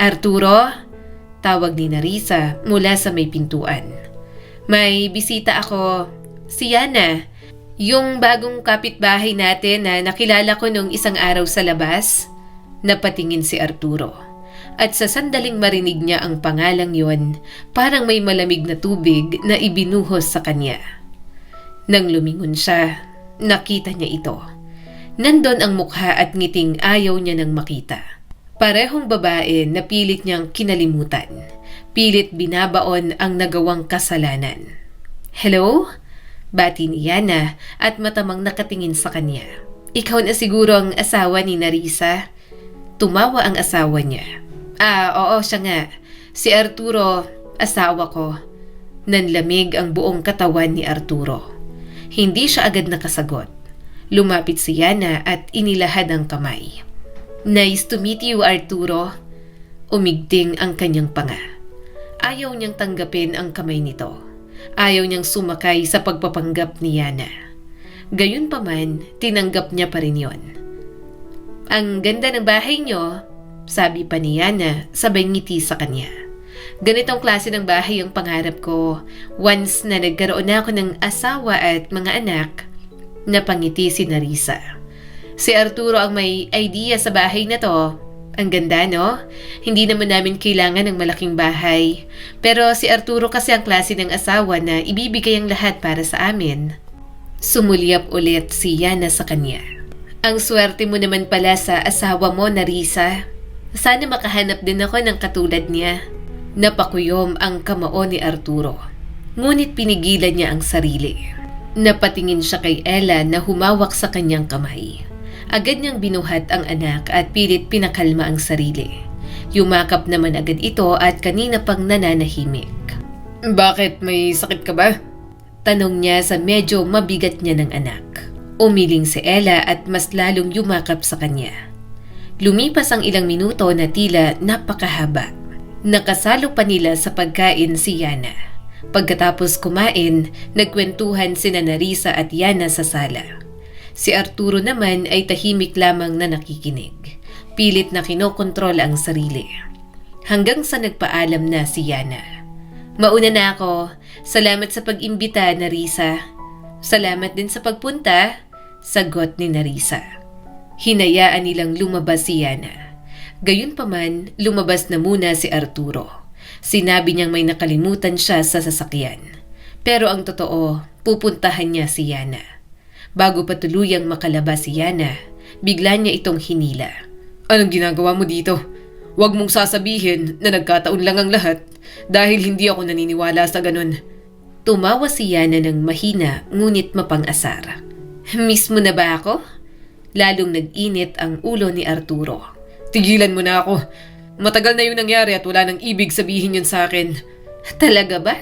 Arturo? Tawag ni Narisa mula sa may pintuan. May bisita ako. Si Yana. Yung bagong kapitbahay natin na nakilala ko nung isang araw sa labas. Napatingin si Arturo. At sa sandaling marinig niya ang pangalang yon, parang may malamig na tubig na ibinuhos sa kanya. Nang lumingon siya, nakita niya ito. Nandon ang mukha at ngiting ayaw niya nang makita. Parehong babae na pilit niyang kinalimutan. Pilit binabaon ang nagawang kasalanan. Hello? Bati ni Yana at matamang nakatingin sa kanya. Ikaw na siguro ang asawa ni Narisa? Tumawa ang asawa niya. Oo, siya nga. Si Arturo, asawa ko. Nanlamig ang buong katawan ni Arturo. Hindi siya agad nakasagot. Lumapit si Yana at inilahad ang kamay. Nice to meet you, Arturo. Umigting ang kanyang panga. Ayaw niyang tanggapin ang kamay nito. Ayaw niyang sumakay sa pagpapanggap ni Yana. Gayunpaman, tinanggap niya pa rin yon. Ang ganda ng bahay niyo, sabi pa ni Yana sabay ngiti sa kanya. Ganitong klase ng bahay ang pangarap ko. Once na nagkaroon na ako ng asawa at mga anak, napangiti si Narisa. Si Arturo ang may idea sa bahay na to Ang ganda, no? Hindi naman namin kailangan ng malaking bahay. Pero si Arturo kasi ang klase ng asawa na ibibigay ang lahat para sa amin. Sumulyap ulit si Yana sa kanya. Ang swerte mo naman pala sa asawa mo, Narisa. Sana makahanap din ako ng katulad niya. Napakuyom ang kamao ni Arturo. Ngunit pinigilan niya ang sarili. Napatingin siya kay Ella na humawak sa kanyang kamay. Agad niyang binuhat ang anak at pilit pinakalma ang sarili. Yumakap naman agad ito at kanina pang nananahimik. Bakit? May sakit ka ba? Tanong niya sa medyo mabigat niya ng anak. Umiling si Ella at mas lalong yumakap sa kanya. Lumipas ang ilang minuto na tila napakahaba. Nakasalo pa nila sa pagkain si Yana. Pagkatapos kumain, nagkwentuhan sina Narisa at Yana sa sala. Si Arturo naman ay tahimik lamang na nakikinig. Pilit na kinokontrol ang sarili. Hanggang sa nagpaalam na si Yana. Mauna na ako. Salamat sa pag-imbita, Narisa. Salamat din sa pagpunta, sagot ni Narisa. Hinayaan nilang lumabas si Yana. Gayunpaman, lumabas na muna si Arturo. Sinabi niyang may nakalimutan siya sa sasakyan. Pero ang totoo, pupuntahan niya si Yana. Bago pa tuluyang makalabas si Yana, bigla niya itong hinila. Anong ginagawa mo dito? Huwag mong sasabihin na nagkataon lang ang lahat dahil hindi ako naniniwala sa ganun. Tumawa si Yana ng mahina ngunit mapang-asar. Miss mo na ba ako? Lalong nag-init ang ulo ni Arturo. Tigilan mo na ako. Matagal na yung nangyari at wala nang ibig sabihin yun sa akin. Talaga ba?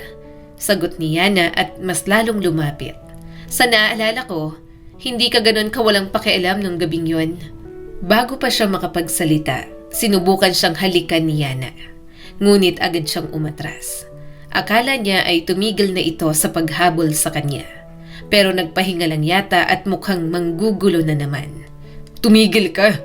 Sagot ni Yana at mas lalong lumapit. Sa naaalala ko, hindi ka ganon kawalang pakialam nung gabing yon. Bago pa siya makapagsalita, sinubukan siyang halikan ni Yana. Ngunit agad siyang umatras. Akala niya ay tumigil na ito sa paghabol sa kanya. Pero nagpahinga lang yata at mukhang manggugulo na naman. Tumigil ka!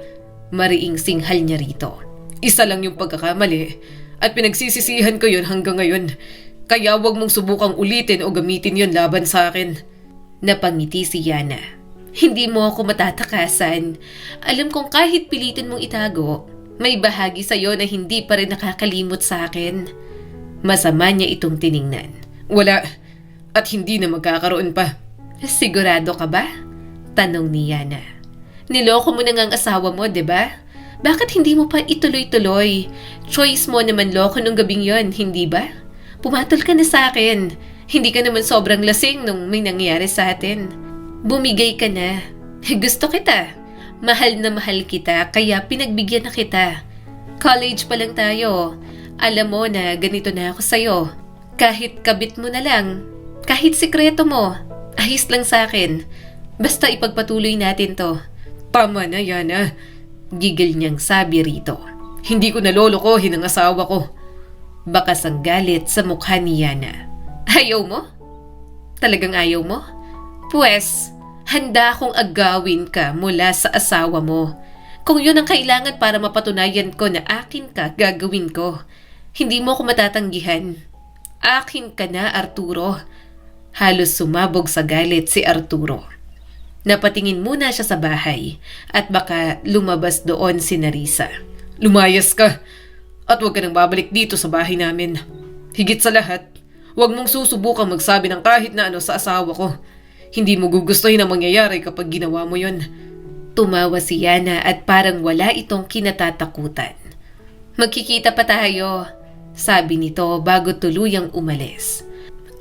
Mariing singhal niya rito. Isa lang yung pagkakamali at pinagsisisihan ko yun hanggang ngayon. Kaya wag mong subukang ulitin o gamitin yun laban sa akin. Napangiti si Yana. Hindi mo ako matatakasan. Alam kong kahit pilitin mong itago, may bahagi sa'yo na hindi pa rin nakakalimot sa akin. Masama niya itong tiningnan. Wala. At hindi na magkakaroon pa. Sigurado ka ba? Tanong ni Yana. Niloko mo na ngang asawa mo, 'di ba? Bakit hindi mo pa ituloy-tuloy? Choice mo naman loko nung gabing yon, hindi ba? Pumatol ka na sa akin. Hindi ka naman sobrang lasing nung may nangyari sa atin. Bumigay ka na. Gusto kita. Mahal na mahal kita, kaya pinagbigyan na kita. College pa lang tayo. Alam mo na ganito na ako sa'yo. Kahit kabit mo na lang, kahit sikreto mo, ayos lang sa akin. Basta ipagpatuloy natin to. Tama na, Yana. Gigil niyang sabi rito. Hindi ko nalolokohin ang asawa ko. Bakas ang galit sa mukha ni Yana. Ayaw mo? Talagang ayaw mo? Pwes, handa akong agawin ka mula sa asawa mo. Kung yun ang kailangan para mapatunayan ko na akin ka, gagawin ko. Hindi mo ko matatanggihan. Akin ka na, Arturo. Halos sumabog sa galit si Arturo. Napatingin muna siya sa bahay at baka lumabas doon si Narisa. Lumayas ka at huwag ka nang babalik dito sa bahay namin. Higit sa lahat, huwag mong susubukang magsabi ng kahit na ano sa asawa ko. Hindi mo gugustuhin ang mangyayari kapag ginawa mo yon. Tumawa si Yana at parang wala itong kinatatakutan. Magkikita pa tayo, sabi nito bago tuluyang umalis.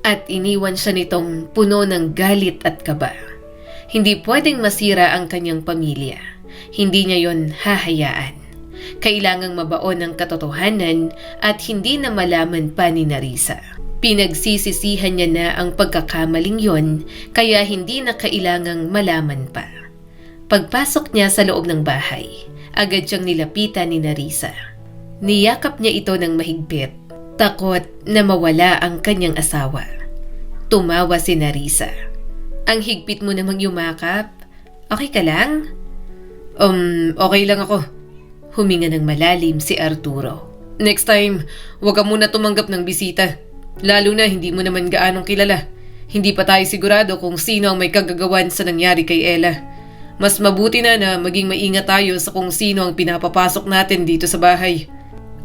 At iniwan siya nitong puno ng galit at kaba. Hindi pwedeng masira ang kanyang pamilya. Hindi niya yon hahayaan. Kailangang mabaon ng katotohanan at hindi na malaman pa ni Narisa. Pinagsisisihan niya na ang pagkakamaling yon kaya hindi na kailangang malaman pa. Pagpasok niya sa loob ng bahay, agad siyang nilapitan ni Narisa. Niyakap niya ito ng mahigpit, takot na mawala ang kanyang asawa. Tumawa si Narisa. Ang higpit mo namang yumakap. Okay ka lang? Okay lang ako. Huminga ng malalim si Arturo. Next time, huwag ka muna tumanggap ng bisita. Lalo na hindi mo naman gaanong kilala. Hindi pa tayo sigurado kung sino ang may kagagawan sa nangyari kay Ella. Mas mabuti na na maging maingat tayo sa kung sino ang pinapapasok natin dito sa bahay.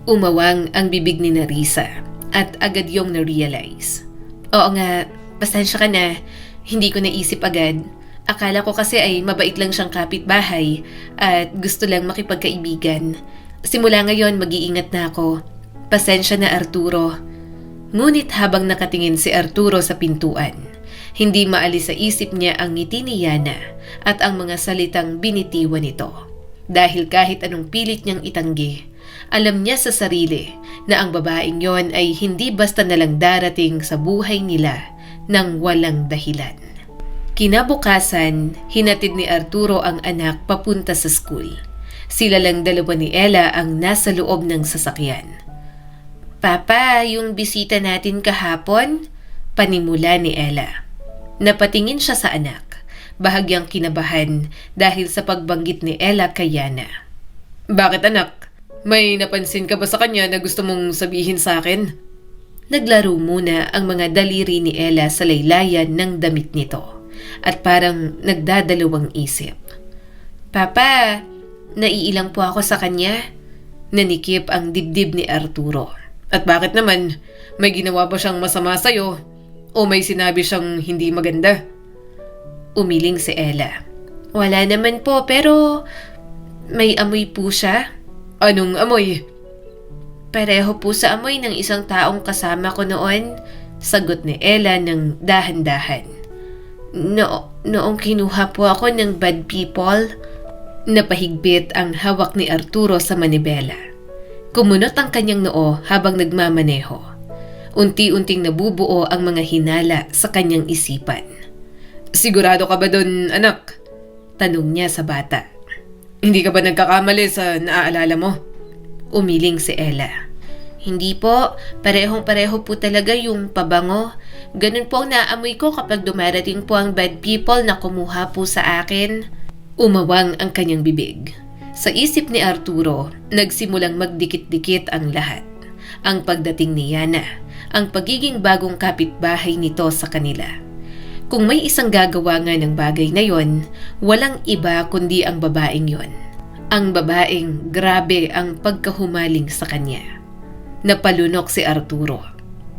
Umawang ang bibig ni Narisa at agad yung na-realize. Oo nga, pasensya ka na. Hindi ko naisip agad. Akala ko kasi ay mabait lang siyang kapitbahay at gusto lang makipagkaibigan. Simula ngayon mag-iingat na ako. Pasensya na, Arturo. Ngunit habang nakatingin si Arturo sa pintuan, hindi maalis sa isip niya ang ngiti ni Yana at ang mga salitang binitiwan nito. Dahil kahit anong pilit niyang itanggi, alam niya sa sarili na ang babaeng yon ay hindi basta nalang darating sa buhay nila ng walang dahilan. Kinabukasan, hinatid ni Arturo ang anak papunta sa school. Sila lang dalawa ni Ella ang nasa loob ng sasakyan. Papa, yung bisita natin kahapon? Panimula ni Ella. Napatingin siya sa anak, bahagyang kinabahan dahil sa pagbanggit ni Ella kay Yana. Bakit anak? May napansin ka ba sa kanya na gusto mong sabihin sa akin? Naglaro muna ang mga daliri ni Ella sa laylayan ng damit nito at parang nagdadalawang isip. Papa, naiilang po ako sa kanya. Nanikip ang dibdib ni Arturo. At bakit naman? May ginawa ba siyang masama sa'yo? O may sinabi siyang hindi maganda? Umiling si Ella. Wala naman po, pero may amoy po siya. Anong amoy? Pareho po sa amoy ng isang taong kasama ko noon, sagot ni Ella ng dahan-dahan. Noong kinuha po ako ng bad people. Napahigpit ang hawak ni Arturo sa manibela. Kumunot ang kanyang noo habang nagmamaneho. Unti-unting nabubuo ang mga hinala sa kanyang isipan. Sigurado ka ba dun, anak? Tanong niya sa bata. Hindi ka ba nagkakamali sa naaalala mo? Umiling si Ella. Hindi po, parehong-pareho po talaga yung pabango. Ganun po ang naamoy ko kapag dumarating po ang bad people na kumuha po sa akin. Umawang ang kanyang bibig. Sa isip ni Arturo, nagsimulang magdikit-dikit ang lahat. Ang pagdating ni Yana, ang pagiging bagong kapitbahay nito sa kanila. Kung may isang gagawa nga ng bagay na yon, walang iba kundi ang babaeng yon. Ang babaeng grabe ang pagkahumaling sa kanya. Napalunok si Arturo.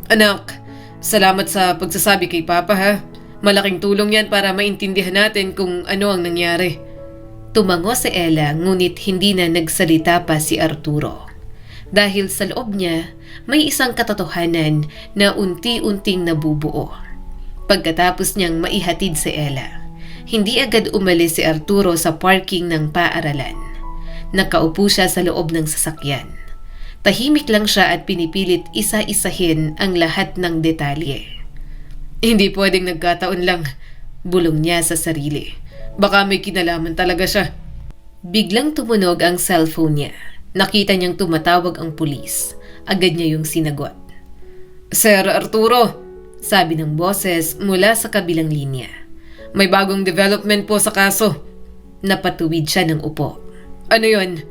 Anak, salamat sa pagsasabi kay Papa ha. Malaking tulong yan para maintindihan natin kung ano ang nangyari. Tumango si Ella ngunit hindi na nagsalita pa si Arturo. Dahil sa loob niya, may isang katotohanan na unti-unting nabubuo. Pagkatapos niyang maihatid si Ella, hindi agad umalis si Arturo sa parking ng paaralan. Nakaupo siya sa loob ng sasakyan. Tahimik lang siya at pinipilit isa-isahin ang lahat ng detalye. Hindi pwedeng nagkataon lang, bulong niya sa sarili. Baka may kinalaman talaga siya. Biglang tumunog ang cellphone niya. Nakita niyang tumatawag ang pulis. Agad niya yung sinagot. Sir Arturo, sabi ng boses mula sa kabilang linya. May bagong development po sa kaso. Napatuwid siya ng upo. Ano yon?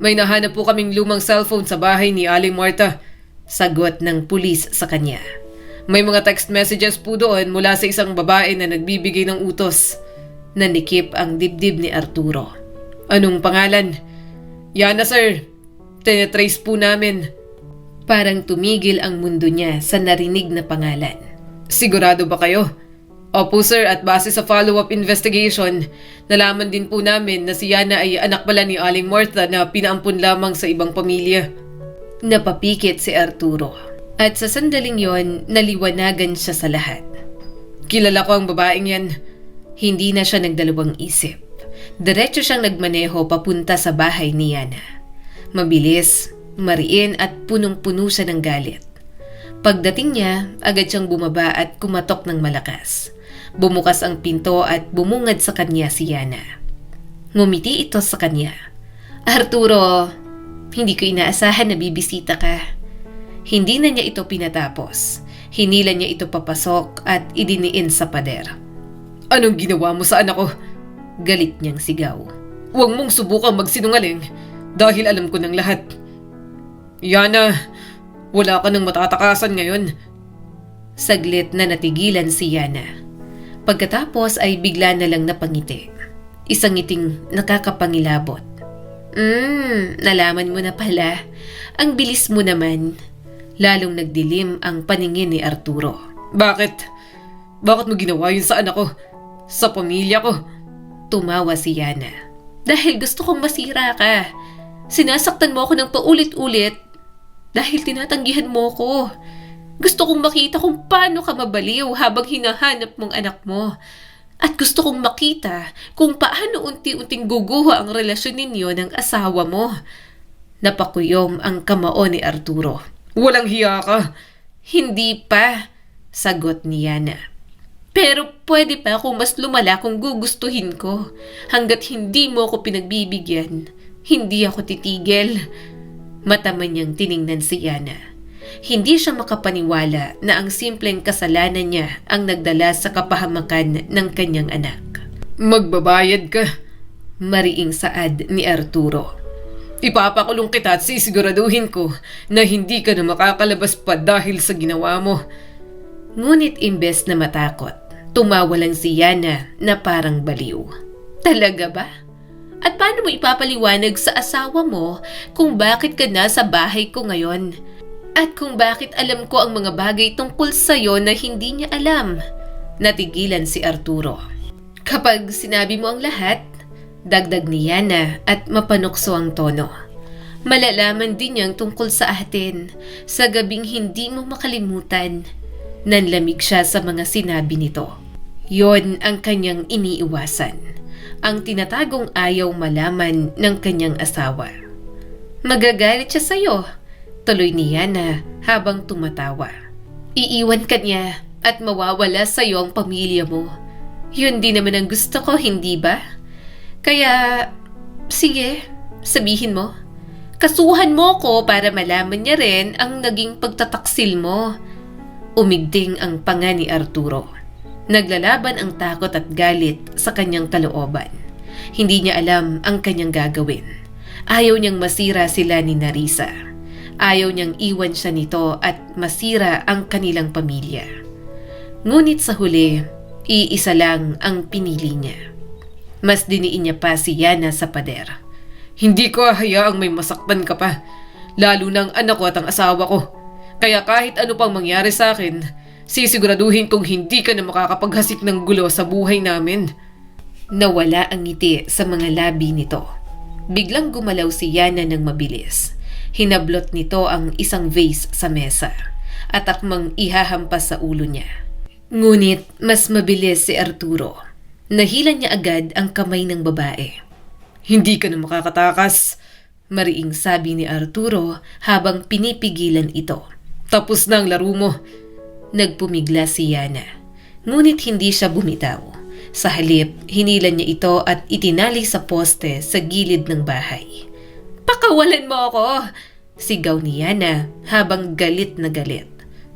May nahanap po kaming lumang cellphone sa bahay ni Aling Marta. Sagot ng pulis sa kanya. May mga text messages po doon mula sa isang babae na nagbibigay ng utos. Nanikip ang dibdib ni Arturo. Anong pangalan? Yana sir. Tinetrace po namin. Parang tumigil ang mundo niya sa narinig na pangalan. Sigurado ba kayo? Opo sir, at base sa follow-up investigation, nalaman din po namin na si Yana ay anak pala ni Aling Martha na pinaampun lamang sa ibang pamilya. Napapikit si Arturo. At sa sandaling yon, naliwanagan siya sa lahat. Kilala ko ang babaeng yan. Hindi na siya nagdalawang isip. Diretso siyang nagmaneho papunta sa bahay ni Yana. Mabilis, mariin at punong-puno siya ng galit. Pagdating niya, agad siyang bumaba at kumatok ng malakas. Bumukas ang pinto at bumungad sa kanya si Yana. Ngumiti ito sa kanya. Arturo, hindi ko inaasahan na bibisita ka. Hindi na niya ito pinatapos. Hinila niya ito papasok at idiniin sa pader. Anong ginawa mo sa anak ko? Galit niyang sigaw. Huwag mong subukang magsinungaling dahil alam ko ng lahat. Yana, wala ka nang matatakasan ngayon. Saglit na natigilan si Yana. Pagkatapos ay bigla na lang napangiti. isang ngiting nakakapangilabot. Nalaman mo na pala. Ang bilis mo naman. Lalong nagdilim ang paningin ni Arturo. Bakit? Bakit mo ginawa yun sa anak ko? Sa pamilya ko? Tumawa si Yana. Dahil gusto kong masira ka. Sinasaktan mo ako ng paulit-ulit. Dahil tinatanggihan mo ko. Gusto kong makita kung paano ka mabaliw habang hinahanap mong anak mo. At gusto kong makita kung paano unti-unting guguho ang relasyon ninyo ng asawa mo. Napakuyom ang kamao ni Arturo. Walang hiya ka. Hindi pa, sagot ni Yana. Pero pwede pa kung mas lumala kung gugustuhin ko. Hanggat hindi mo ako pinagbibigyan, hindi ako titigil. Mataman niyang tiningnan si Yana. Hindi siya makapaniwala na ang simpleng kasalanan niya ang nagdala sa kapahamakan ng kanyang anak. Magbabayad ka. Mariing saad ni Arturo. Ipapakulong kita at sisiguraduhin ko na hindi ka na makakalabas pa dahil sa ginawa mo. Ngunit imbes na matakot, tumawa lang si Yana na parang baliw. Talaga ba? At paano mo ipapaliwanag sa asawa mo kung bakit ka nasa bahay ko ngayon? At kung bakit alam ko ang mga bagay tungkol sa'yo na hindi niya alam? Natigilan si Arturo. Kapag sinabi mo ang lahat, dagdag ni Yana at mapanukso ang tono. Malalaman din niyang tungkol sa atin sa gabing hindi mo makalimutan. Nanlamig siya sa mga sinabi nito. Yon ang kanyang iniiwasan. Ang tinatagong ayaw malaman ng kanyang asawa. Magagalit siya sa'yo, tuloy ni Yana habang tumatawa. Iiwan ka niya at mawawala sa'yo ang pamilya mo. Yun din naman ang gusto ko, hindi ba? Kaya, sige, sabihin mo. Kasuhan mo ko para malaman niya rin ang naging pagtataksil mo. Umigting ang panga ni Arturo. Naglalaban ang takot at galit sa kanyang kalooban. Hindi niya alam ang kanyang gagawin. Ayaw niyang masira sila ni Narisa. Ayaw niyang iwan siya nito at masira ang kanilang pamilya. Ngunit sa huli, iisa lang ang pinili niya. Mas diniin niya pa si Yana sa pader. Hindi ko hayaang may masaktan ka pa. Lalo ng anak ko at ang asawa ko. Kaya kahit ano pang mangyari sa akin, sisiguraduhin kong hindi ka na makakapaghasik ng gulo sa buhay namin. Nawala ang ngiti sa mga labi nito. Biglang gumalaw si Yana ng mabilis. Hinablot nito ang isang vase sa mesa at akmang ihahampas sa ulo niya. Ngunit mas mabilis si Arturo. Nahilan niya agad ang kamay ng babae. Hindi ka na makakatakas, mariing sabi ni Arturo habang pinipigilan ito. Tapos na ang laro mo. Nagpumigla si Yana. Ngunit hindi siya bumitaw. Sa halip, hinilan niya ito at itinali sa poste sa gilid ng bahay. Pakawalan mo ako! Sigaw ni Yana habang galit na galit.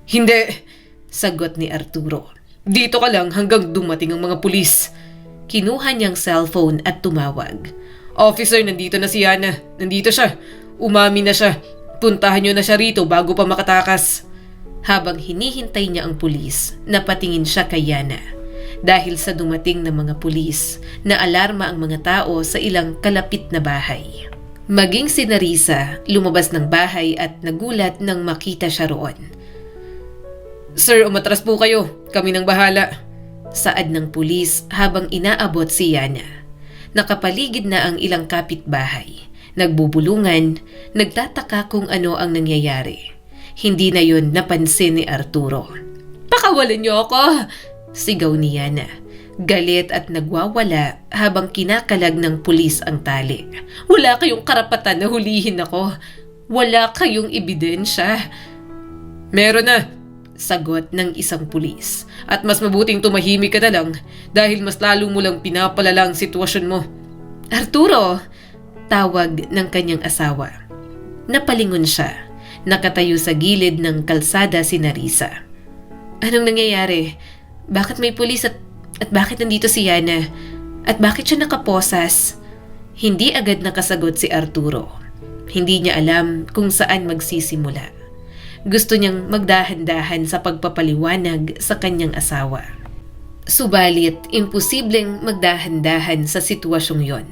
Hindi! Sagot ni Arturo. Dito ka lang hanggang dumating ang mga pulis. Kinuha niyang cellphone at tumawag. Officer, nandito na si Yana. Nandito siya. Umami na siya. Puntahan niyo na siya rito bago pa makatakas. Habang hinihintay niya ang pulis, napatingin siya kay Yana. Dahil sa dumating na mga pulis, naalarma ang mga tao sa ilang kalapit na bahay. Maging si Narisa, lumabas ng bahay at nagulat nang makita siya roon. Sir, umatras po kayo. Kami nang bahala. Saad ng pulis habang inaabot si Yana. Nakapaligid na ang ilang kapitbahay. Nagbubulungan, nagtataka kung ano ang nangyayari. Hindi na yon napansin ni Arturo. Pakawalan niyo ako! Sigaw ni Yana. Galit at nagwawala habang kinakalag ng pulis ang tali. Wala kayong karapatan na hulihin ako. Wala kayong ebidensya. Meron na, sagot ng isang pulis. At mas mabuting tumahimik ka na lang dahil mas lalo mo lang pinapalala ang sitwasyon mo. Arturo! Tawag ng kanyang asawa. Napalingon siya. Nakatayo sa gilid ng kalsada si Narisa. Anong nangyayari? Bakit may pulis at bakit nandito si Yana? At bakit siya nakaposas? Hindi agad nakasagot si Arturo. Hindi niya alam kung saan magsisimula. Gusto niyang magdahan-dahan sa pagpapaliwanag sa kanyang asawa. Subalit, imposibleng magdahan-dahan sa sitwasyong yon.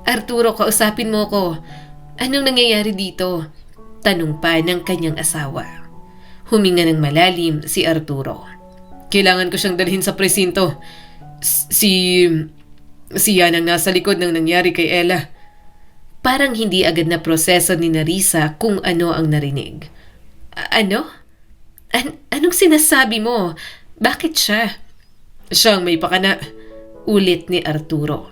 Arturo, kausapin mo ko. Anong nangyayari dito? Tanong pa ng kanyang asawa. Huminga ng malalim si Arturo. Kailangan ko siyang dalhin sa presinto. Si Yan ang nasa likod ng nangyari kay Ella. Parang hindi agad na proseso ni Narisa kung ano ang narinig. Ano? Anong sinasabi mo? Bakit siya? Siyang may pakana. Ulit ni Arturo.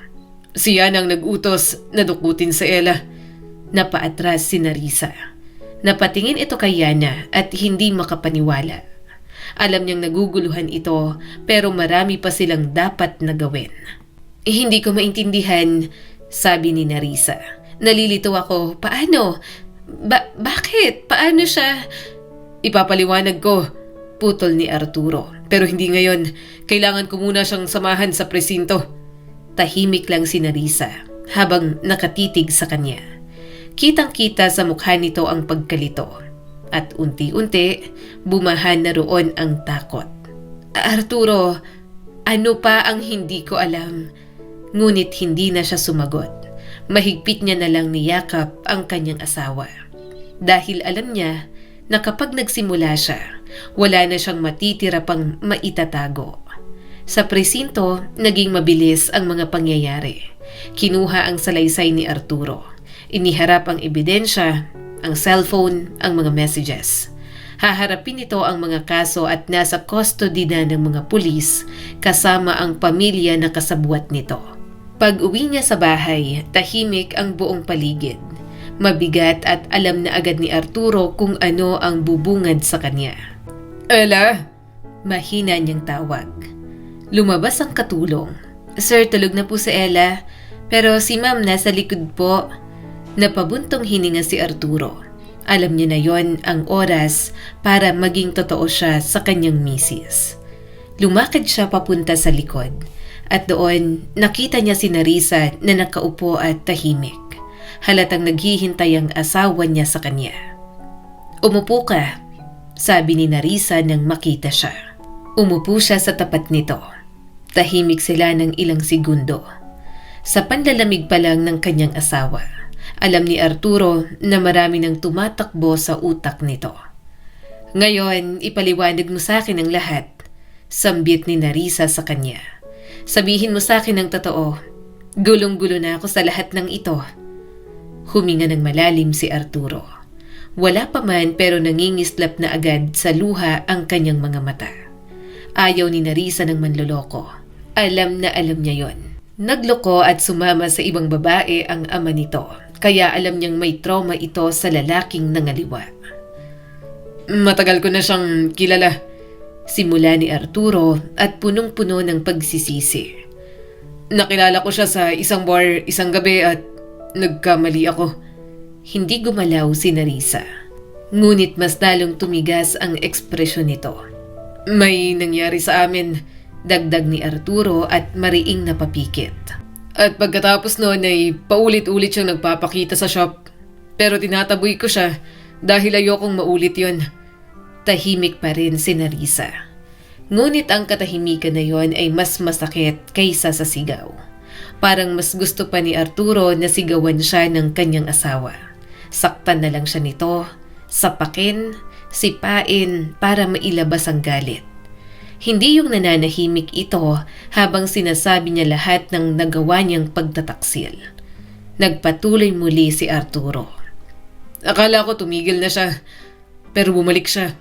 Si Yan ang nag-utos na dukutin si Ella. Napaatras si Narisa. Napatingin ito kay Yana at hindi makapaniwala. Alam niyang naguguluhan ito pero marami pa silang dapat na gawin. Hindi ko maintindihan, sabi ni Narisa. Nalilito ako. Paano? Bakit? Paano siya? Ipapaliwanag ko, putol ni Arturo. Pero hindi ngayon. Kailangan ko muna siyang samahan sa presinto. Tahimik lang si Narisa habang nakatitig sa kanya. Kitang-kita sa mukha nito ang pagkalito. At unti-unti, bumahan na roon ang takot. Arturo, ano pa ang hindi ko alam? Ngunit hindi na siya sumagot. Mahigpit niya na lang niyakap ang kanyang asawa. Dahil alam niya na kapag nagsimula siya, wala na siyang matitira pang maitatago. Sa presinto, naging mabilis ang mga pangyayari. Kinuha ang salaysay ni Arturo. Iniharap ang ebidensya, ang cellphone, ang mga messages. Haharapin nito ang mga kaso at nasa custody na ng mga pulis kasama ang pamilya na kasabwat nito. Pag-uwi niya sa bahay, tahimik ang buong paligid. Mabigat at alam na agad ni Arturo kung ano ang bubungad sa kanya. Ella? Mahina niyang tawag. Lumabas ang katulong. Sir, tulog na po si Ella, pero si ma'am nasa likod po. Napabuntong hininga si Arturo. Alam niya na yon ang oras para maging totoo siya sa kanyang misis. Lumakad siya papunta sa likod at doon nakita niya si Narisa na nakaupo at tahimik. Halatang naghihintay ang asawa niya sa kanya. Umupo ka, sabi ni Narisa nang makita siya. Umupo siya sa tapat nito. Tahimik sila ng ilang segundo. Sa panlalamig pa lang ng kanyang asawa, alam ni Arturo na marami nang tumatakbo sa utak nito. Ngayon, ipaliwanag mo sa akin ang lahat, sambit ni Narisa sa kanya. Sabihin mo sa akin ang totoo. Gulong-gulo na ako sa lahat ng ito. Huminga ng malalim si Arturo. Wala pa man pero nangingislap na agad sa luha ang kanyang mga mata. Ayaw ni Narisa ng manloloko. Alam na alam niya yon. Nagloko at sumama sa ibang babae ang ama nito. Kaya alam niyang may trauma ito sa lalaking nangaliwa. Matagal ko na siyang kilala. Simula ni Arturo at punong-puno ng pagsisisi. Nakilala ko siya sa isang bar isang gabi at nagkamali ako. Hindi gumalaw si Narisa. Ngunit mas lalong tumigas ang ekspresyon nito. May nangyari sa amin, dagdag ni Arturo at mariing napapikit. At pagkatapos noon ay paulit-ulit siyang nagpapakita sa shop. Pero tinataboy ko siya dahil ayokong maulit yon. Tahimik pa rin si Narisa. Ngunit ang katahimikan na yon ay mas masakit kaysa sa sigaw. Parang mas gusto pa ni Arturo na sigawan siya ng kanyang asawa. Saktan na lang siya nito, sapakin, sipain para mailabas ang galit. Hindi yung nananahimik ito habang sinasabi niya lahat ng nagawa niyang pagtataksil. Nagpatuloy muli si Arturo. Akala ko tumigil na siya, pero bumalik siya.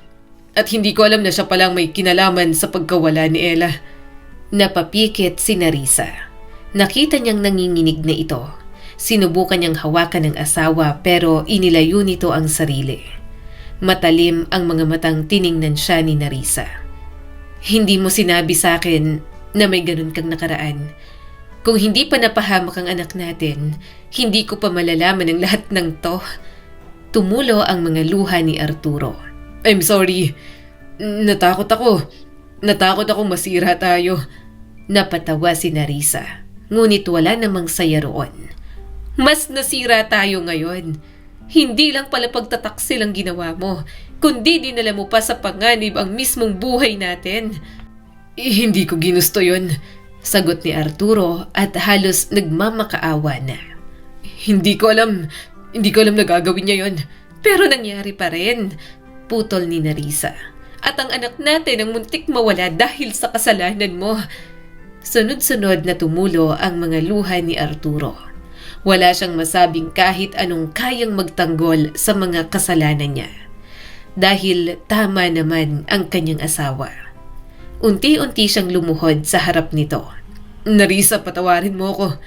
At hindi ko alam na siya palang may kinalaman sa pagkawala ni Ella. Napapikit si Narisa. Nakita niyang nanginginig na ito. Sinubukan niyang hawakan ng asawa pero inilayo nito ang sarili. Matalim ang mga matang tiningnan siya ni Narisa. Hindi mo sinabi sa akin na may ganun kang nakaraan. Kung hindi pa napahamak ang anak natin, hindi ko pa malalaman ang lahat ng to. Tumulo ang mga luha ni Arturo. I'm sorry. Natakot ako. Natakot akong masira tayo. Napatawa si Narisa. Ngunit wala namang saya roon. Mas nasira tayo ngayon. Hindi lang pala pagtataksil ang ginawa mo, kundi dinala mo pa sa panganib ang mismong buhay natin. Hindi ko ginusto yon. Sagot ni Arturo at halos nagmamakaawa na. Hindi ko alam na gagawin niya yon. Pero nangyari pa rin, putol ni Narisa. At ang anak natin ang muntik mawala dahil sa kasalanan mo. Sunod-sunod na tumulo ang mga luha ni Arturo. Wala siyang masabing kahit anong kayang magtanggol sa mga kasalanan niya. Dahil tama naman ang kanyang asawa. Unti-unti siyang lumuhod sa harap nito. Narisa, patawarin mo ako.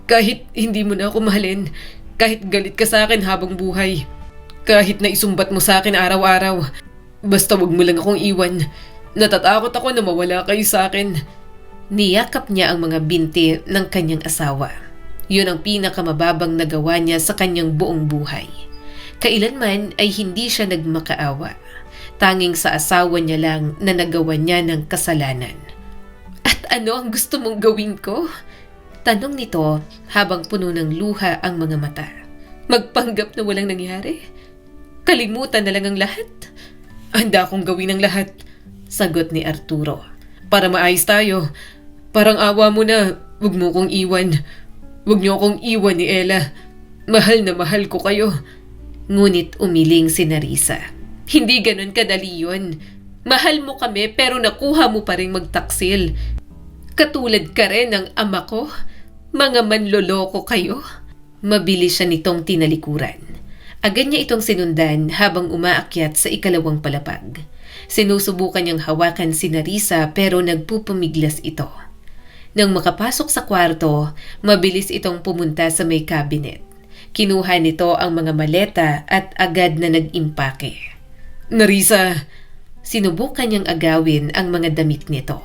Kahit hindi mo na ako mahalin, kahit galit ka sa akin habang buhay, kahit na isumbat mo sa akin araw-araw, basta wag mo lang akong iwan. Natatakot ako na mawala kayo sa akin. Niyakap niya ang mga binti ng kanyang asawa. Yun ang pinakamababang nagawa niya sa kanyang buong buhay. Kailanman ay hindi siya nagmakaawa. Tanging sa asawa niya lang na nagawa niya ng kasalanan. At ano ang gusto mong gawin ko? Tanong nito habang puno ng luha ang mga mata. Magpanggap na walang nangyari? Kalimutan na lang ang lahat? Handa akong gawin ang lahat, sagot ni Arturo. Para maayos tayo. Parang awa mo na, wag mo kong iwan. Wag niyo akong iwan ni Ella. Mahal na mahal ko kayo. Ngunit umiling si Narisa. Hindi ganun kadali yun. Mahal mo kami pero nakuha mo pa rin magtaksil. Katulad ka rin ng ama ko. Mga manloloko kayo. Mabilis siya nitong tinalikuran. Agad niya itong sinundan habang umaakyat sa ikalawang palapag. Sinusubukan niyang hawakan si Narisa pero nagpupumiglas ito. Nang makapasok sa kwarto, mabilis itong pumunta sa may cabinet. Kinuha nito ang mga maleta at agad na nag-impake. Narisa, sinubukan niyang agawin ang mga damit nito.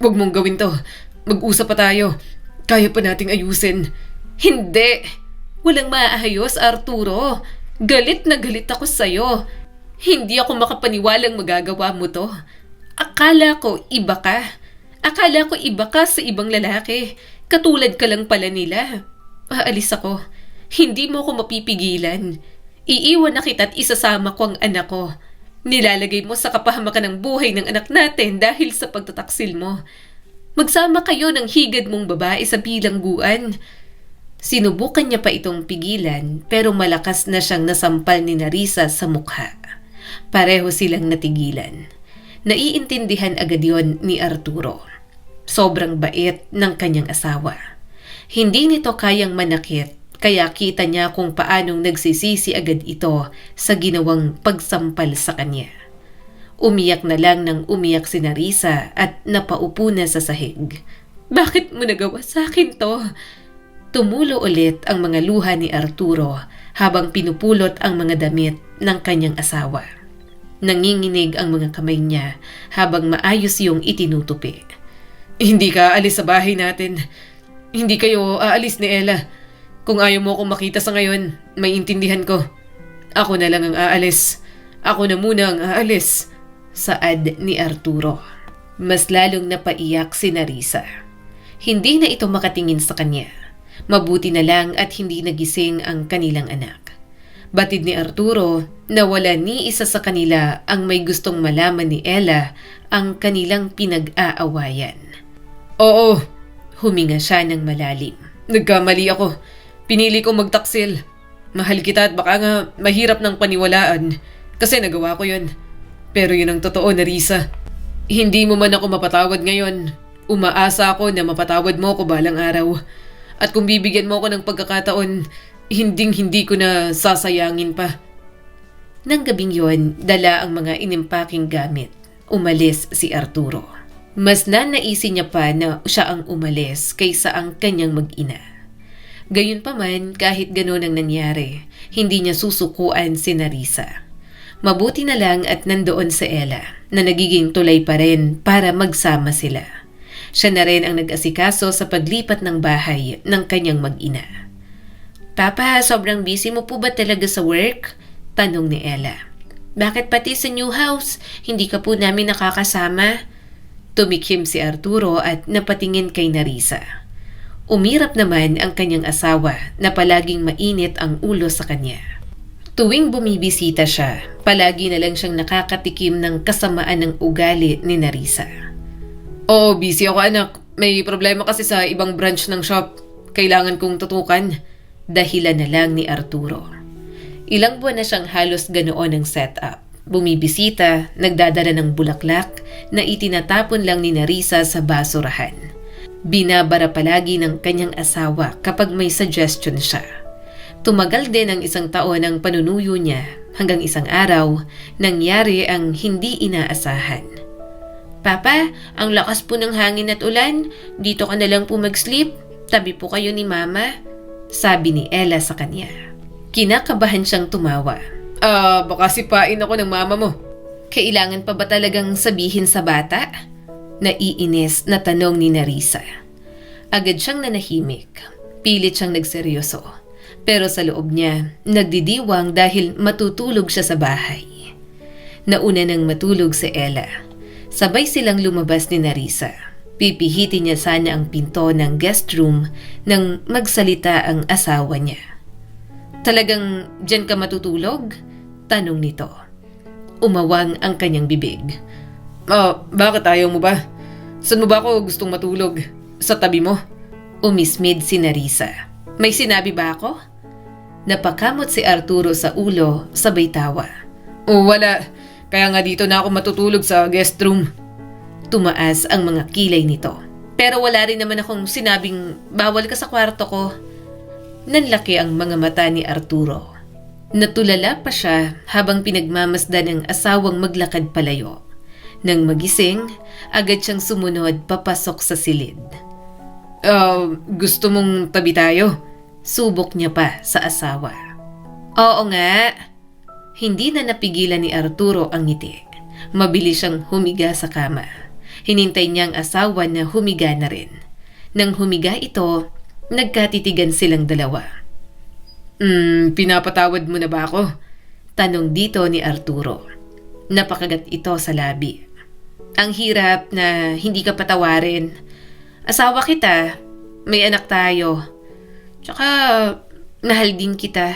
Wag mong gawin to. Mag-usap pa tayo. Kaya pa nating ayusin. Hindi! Walang maaayos, Arturo. Galit na galit ako sa'yo. Hindi ako makapaniwalang magagawa mo to. Akala ko iba ka. Akala ko iba ka sa ibang lalaki. Katulad ka lang pala nila. Aalis ako. Hindi mo ako mapipigilan. Iiwan na kita at isasama ko ang anak ko. Nilalagay mo sa kapahamakan ng buhay ng anak natin dahil sa pagtataksil mo. Magsama kayo ng higad mong babae sa bilangguan. Sinubukan niya pa itong pigilan pero malakas na siyang nasampal ni Narisa sa mukha. Pareho silang natigilan. Naiintindihan agad yon ni Arturo. Sobrang bait ng kanyang asawa. Hindi nito kayang manakit kaya kita niya kung paanong nagsisisi agad ito sa ginawang pagsampal sa kanya. Umiyak na lang ng umiyak si Narisa at napaupo na sa sahig. Bakit mo nagawa sa akin to? Tumulo ulit ang mga luha ni Arturo habang pinupulot ang mga damit ng kanyang asawa. Nanginginig ang mga kamay niya habang maayos yung itinutupi. Hindi ka aalis sa bahay natin. Hindi kayo aalis ni Ella. Kung ayaw mo akong makita sa ngayon, may intindihan ko. Ako na lang ang aalis. Ako na muna ang aalis. Saad ni Arturo. Mas lalong napaiyak si Narisa. Hindi na ito makatingin sa kanya. Mabuti na lang at hindi nagising ang kanilang anak. Batid ni Arturo na wala ni isa sa kanila ang may gustong malaman ni Ella ang kanilang pinag-aawayan. Oo, huminga siya ng malalim. Nagkamali ako. Pinili kong magtaksil. Mahal kita at baka nga mahirap ng paniwalaan kasi nagawa ko yun. Pero yun ang totoo, Narisa. Hindi mo man ako mapatawad ngayon. Umaasa ako na mapatawad mo ako balang araw. At kung bibigyan mo ako ng pagkakataon, hindi ko na sasayangin pa. Nang gabing yon, dala ang mga inimpaking gamit. Umalis si Arturo. Mas nanaisin niya pa na siya ang umalis kaysa ang kanyang mag-ina. Gayunpaman, kahit gano'n ang nangyari, hindi niya susukuan si Narisa. Mabuti na lang at nandoon si Ella na nagiging tulay pa rin para magsama sila. Siya na rin ang nag-asikaso sa paglipat ng bahay ng kanyang mag-ina. Papa, sobrang busy mo po ba talaga sa work? Tanong ni Ella. Bakit pati sa new house, hindi ka po namin nakakasama? Tumikhim si Arturo at napatingin kay Narisa. Umirap naman ang kanyang asawa na palaging mainit ang ulo sa kanya. Tuwing bumibisita siya, palagi na lang siyang nakakatikim ng kasamaan ng ugali ni Narisa. Oo, busy ako anak. May problema kasi sa ibang branch ng shop. Kailangan kong tutukan. Dahilan na lang ni Arturo. Ilang buwan na siyang halos ganoon ang setup. Bumibisita, nagdadala ng bulaklak na itinatapon lang ni Narisa sa basurahan. Binabara palagi ng kanyang asawa kapag may suggestion siya. Tumagal din ang 1 taon ang panunuyo niya hanggang isang araw, nangyari ang hindi inaasahan. Papa, ang lakas po ng hangin at ulan. Dito ka na lang po mag-sleep. Tabi po kayo ni Mama. Sabi ni Ella sa kanya. Kinakabahan siyang tumawa. Baka sipain ako ng mama mo. Kailangan pa ba talagang sabihin sa bata? Naiinis na tanong ni Narisa. Agad siyang nanahimik. Pilit siyang nagseryoso. Pero sa loob niya, nagdidiwang dahil matutulog siya sa bahay. Nauna nang matulog si Ella. Sabay silang lumabas ni Narisa. Pipihitin niya sana ang pinto ng guest room nang magsalita ang asawa niya. Talagang dyan ka matutulog? Tanong nito. Umawang ang kanyang bibig. Bakit ayaw mo ba? Saan mo ba ako gustong matulog? Sa tabi mo? Umismid si Narisa. May sinabi ba ako? Napakamot si Arturo sa ulo, sabay tawa. Wala. Kaya nga dito na ako matutulog sa guest room. Tumaas ang mga kilay nito. Pero wala rin naman akong sinabing bawal ka sa kwarto ko. Nanlaki ang mga mata ni Arturo. Natulala pa siya habang pinagmamasdan ang asawang maglakad palayo. Nang magising, agad siyang sumunod papasok sa silid. Gusto mong tabi tayo? Subok niya pa sa asawa. Oo nga. Hindi na napigilan ni Arturo ang ngiti. Mabilis siyang humiga sa kama. Hinintay niya ang asawa na humiga na rin. Nang humiga ito, nagkatitigan silang dalawa. Pinapatawad mo na ba ako? Tanong dito ni Arturo. Napakagat ito sa labi. Ang hirap na hindi ka patawarin. Asawa kita, may anak tayo. Tsaka, mahal din kita.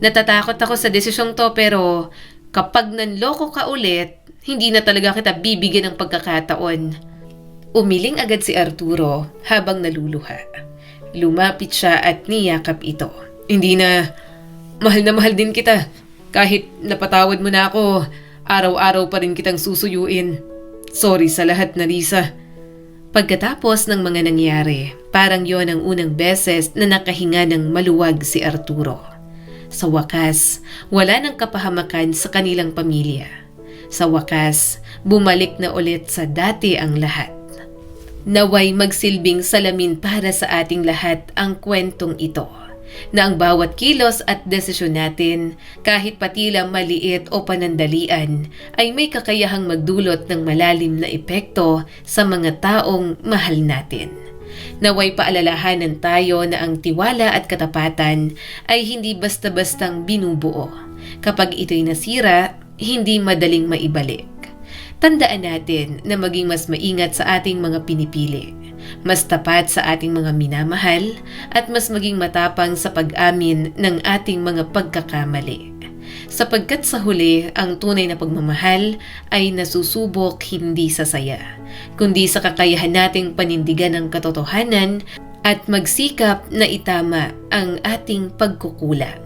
Natatakot ako sa desisyong to pero kapag nanloko ka ulit, hindi na talaga kita bibigyan ng pagkakataon. Umiling agad si Arturo habang naluluha. Lumapit siya at niyakap ito. Hindi na mahal din kita. Kahit napatawad mo na ako, araw-araw pa rin kitang susuyuin. Sorry sa lahat, Narisa. Pagkatapos ng mga nangyari, parang yon ang unang beses na nakahinga ng maluwag si Arturo. Sa wakas, wala nang kapahamakan sa kanilang pamilya. Sa wakas, bumalik na ulit sa dati ang lahat. Naway magsilbing salamin para sa ating lahat ang kwentong ito, na ang bawat kilos at desisyon natin, kahit patila maliit o panandalian, ay may kakayahang magdulot ng malalim na epekto sa mga taong mahal natin. Naway paalalahanan tayo na ang tiwala at katapatan ay hindi basta-bastang binubuo. Kapag ito'y nasira, hindi madaling maibalik. Tandaan natin na maging mas maingat sa ating mga pinipili, mas tapat sa ating mga minamahal, at mas maging matapang sa pag-amin ng ating mga pagkakamali. Sapagkat sa huli, ang tunay na pagmamahal ay nasusubok hindi sa saya, kundi sa kakayahan nating panindigan ang katotohanan at magsikap na itama ang ating pagkukulang.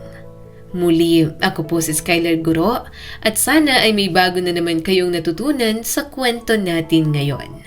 Muli, ako po si Skylar Guro at sana ay may bago na naman kayong natutunan sa kwento natin ngayon.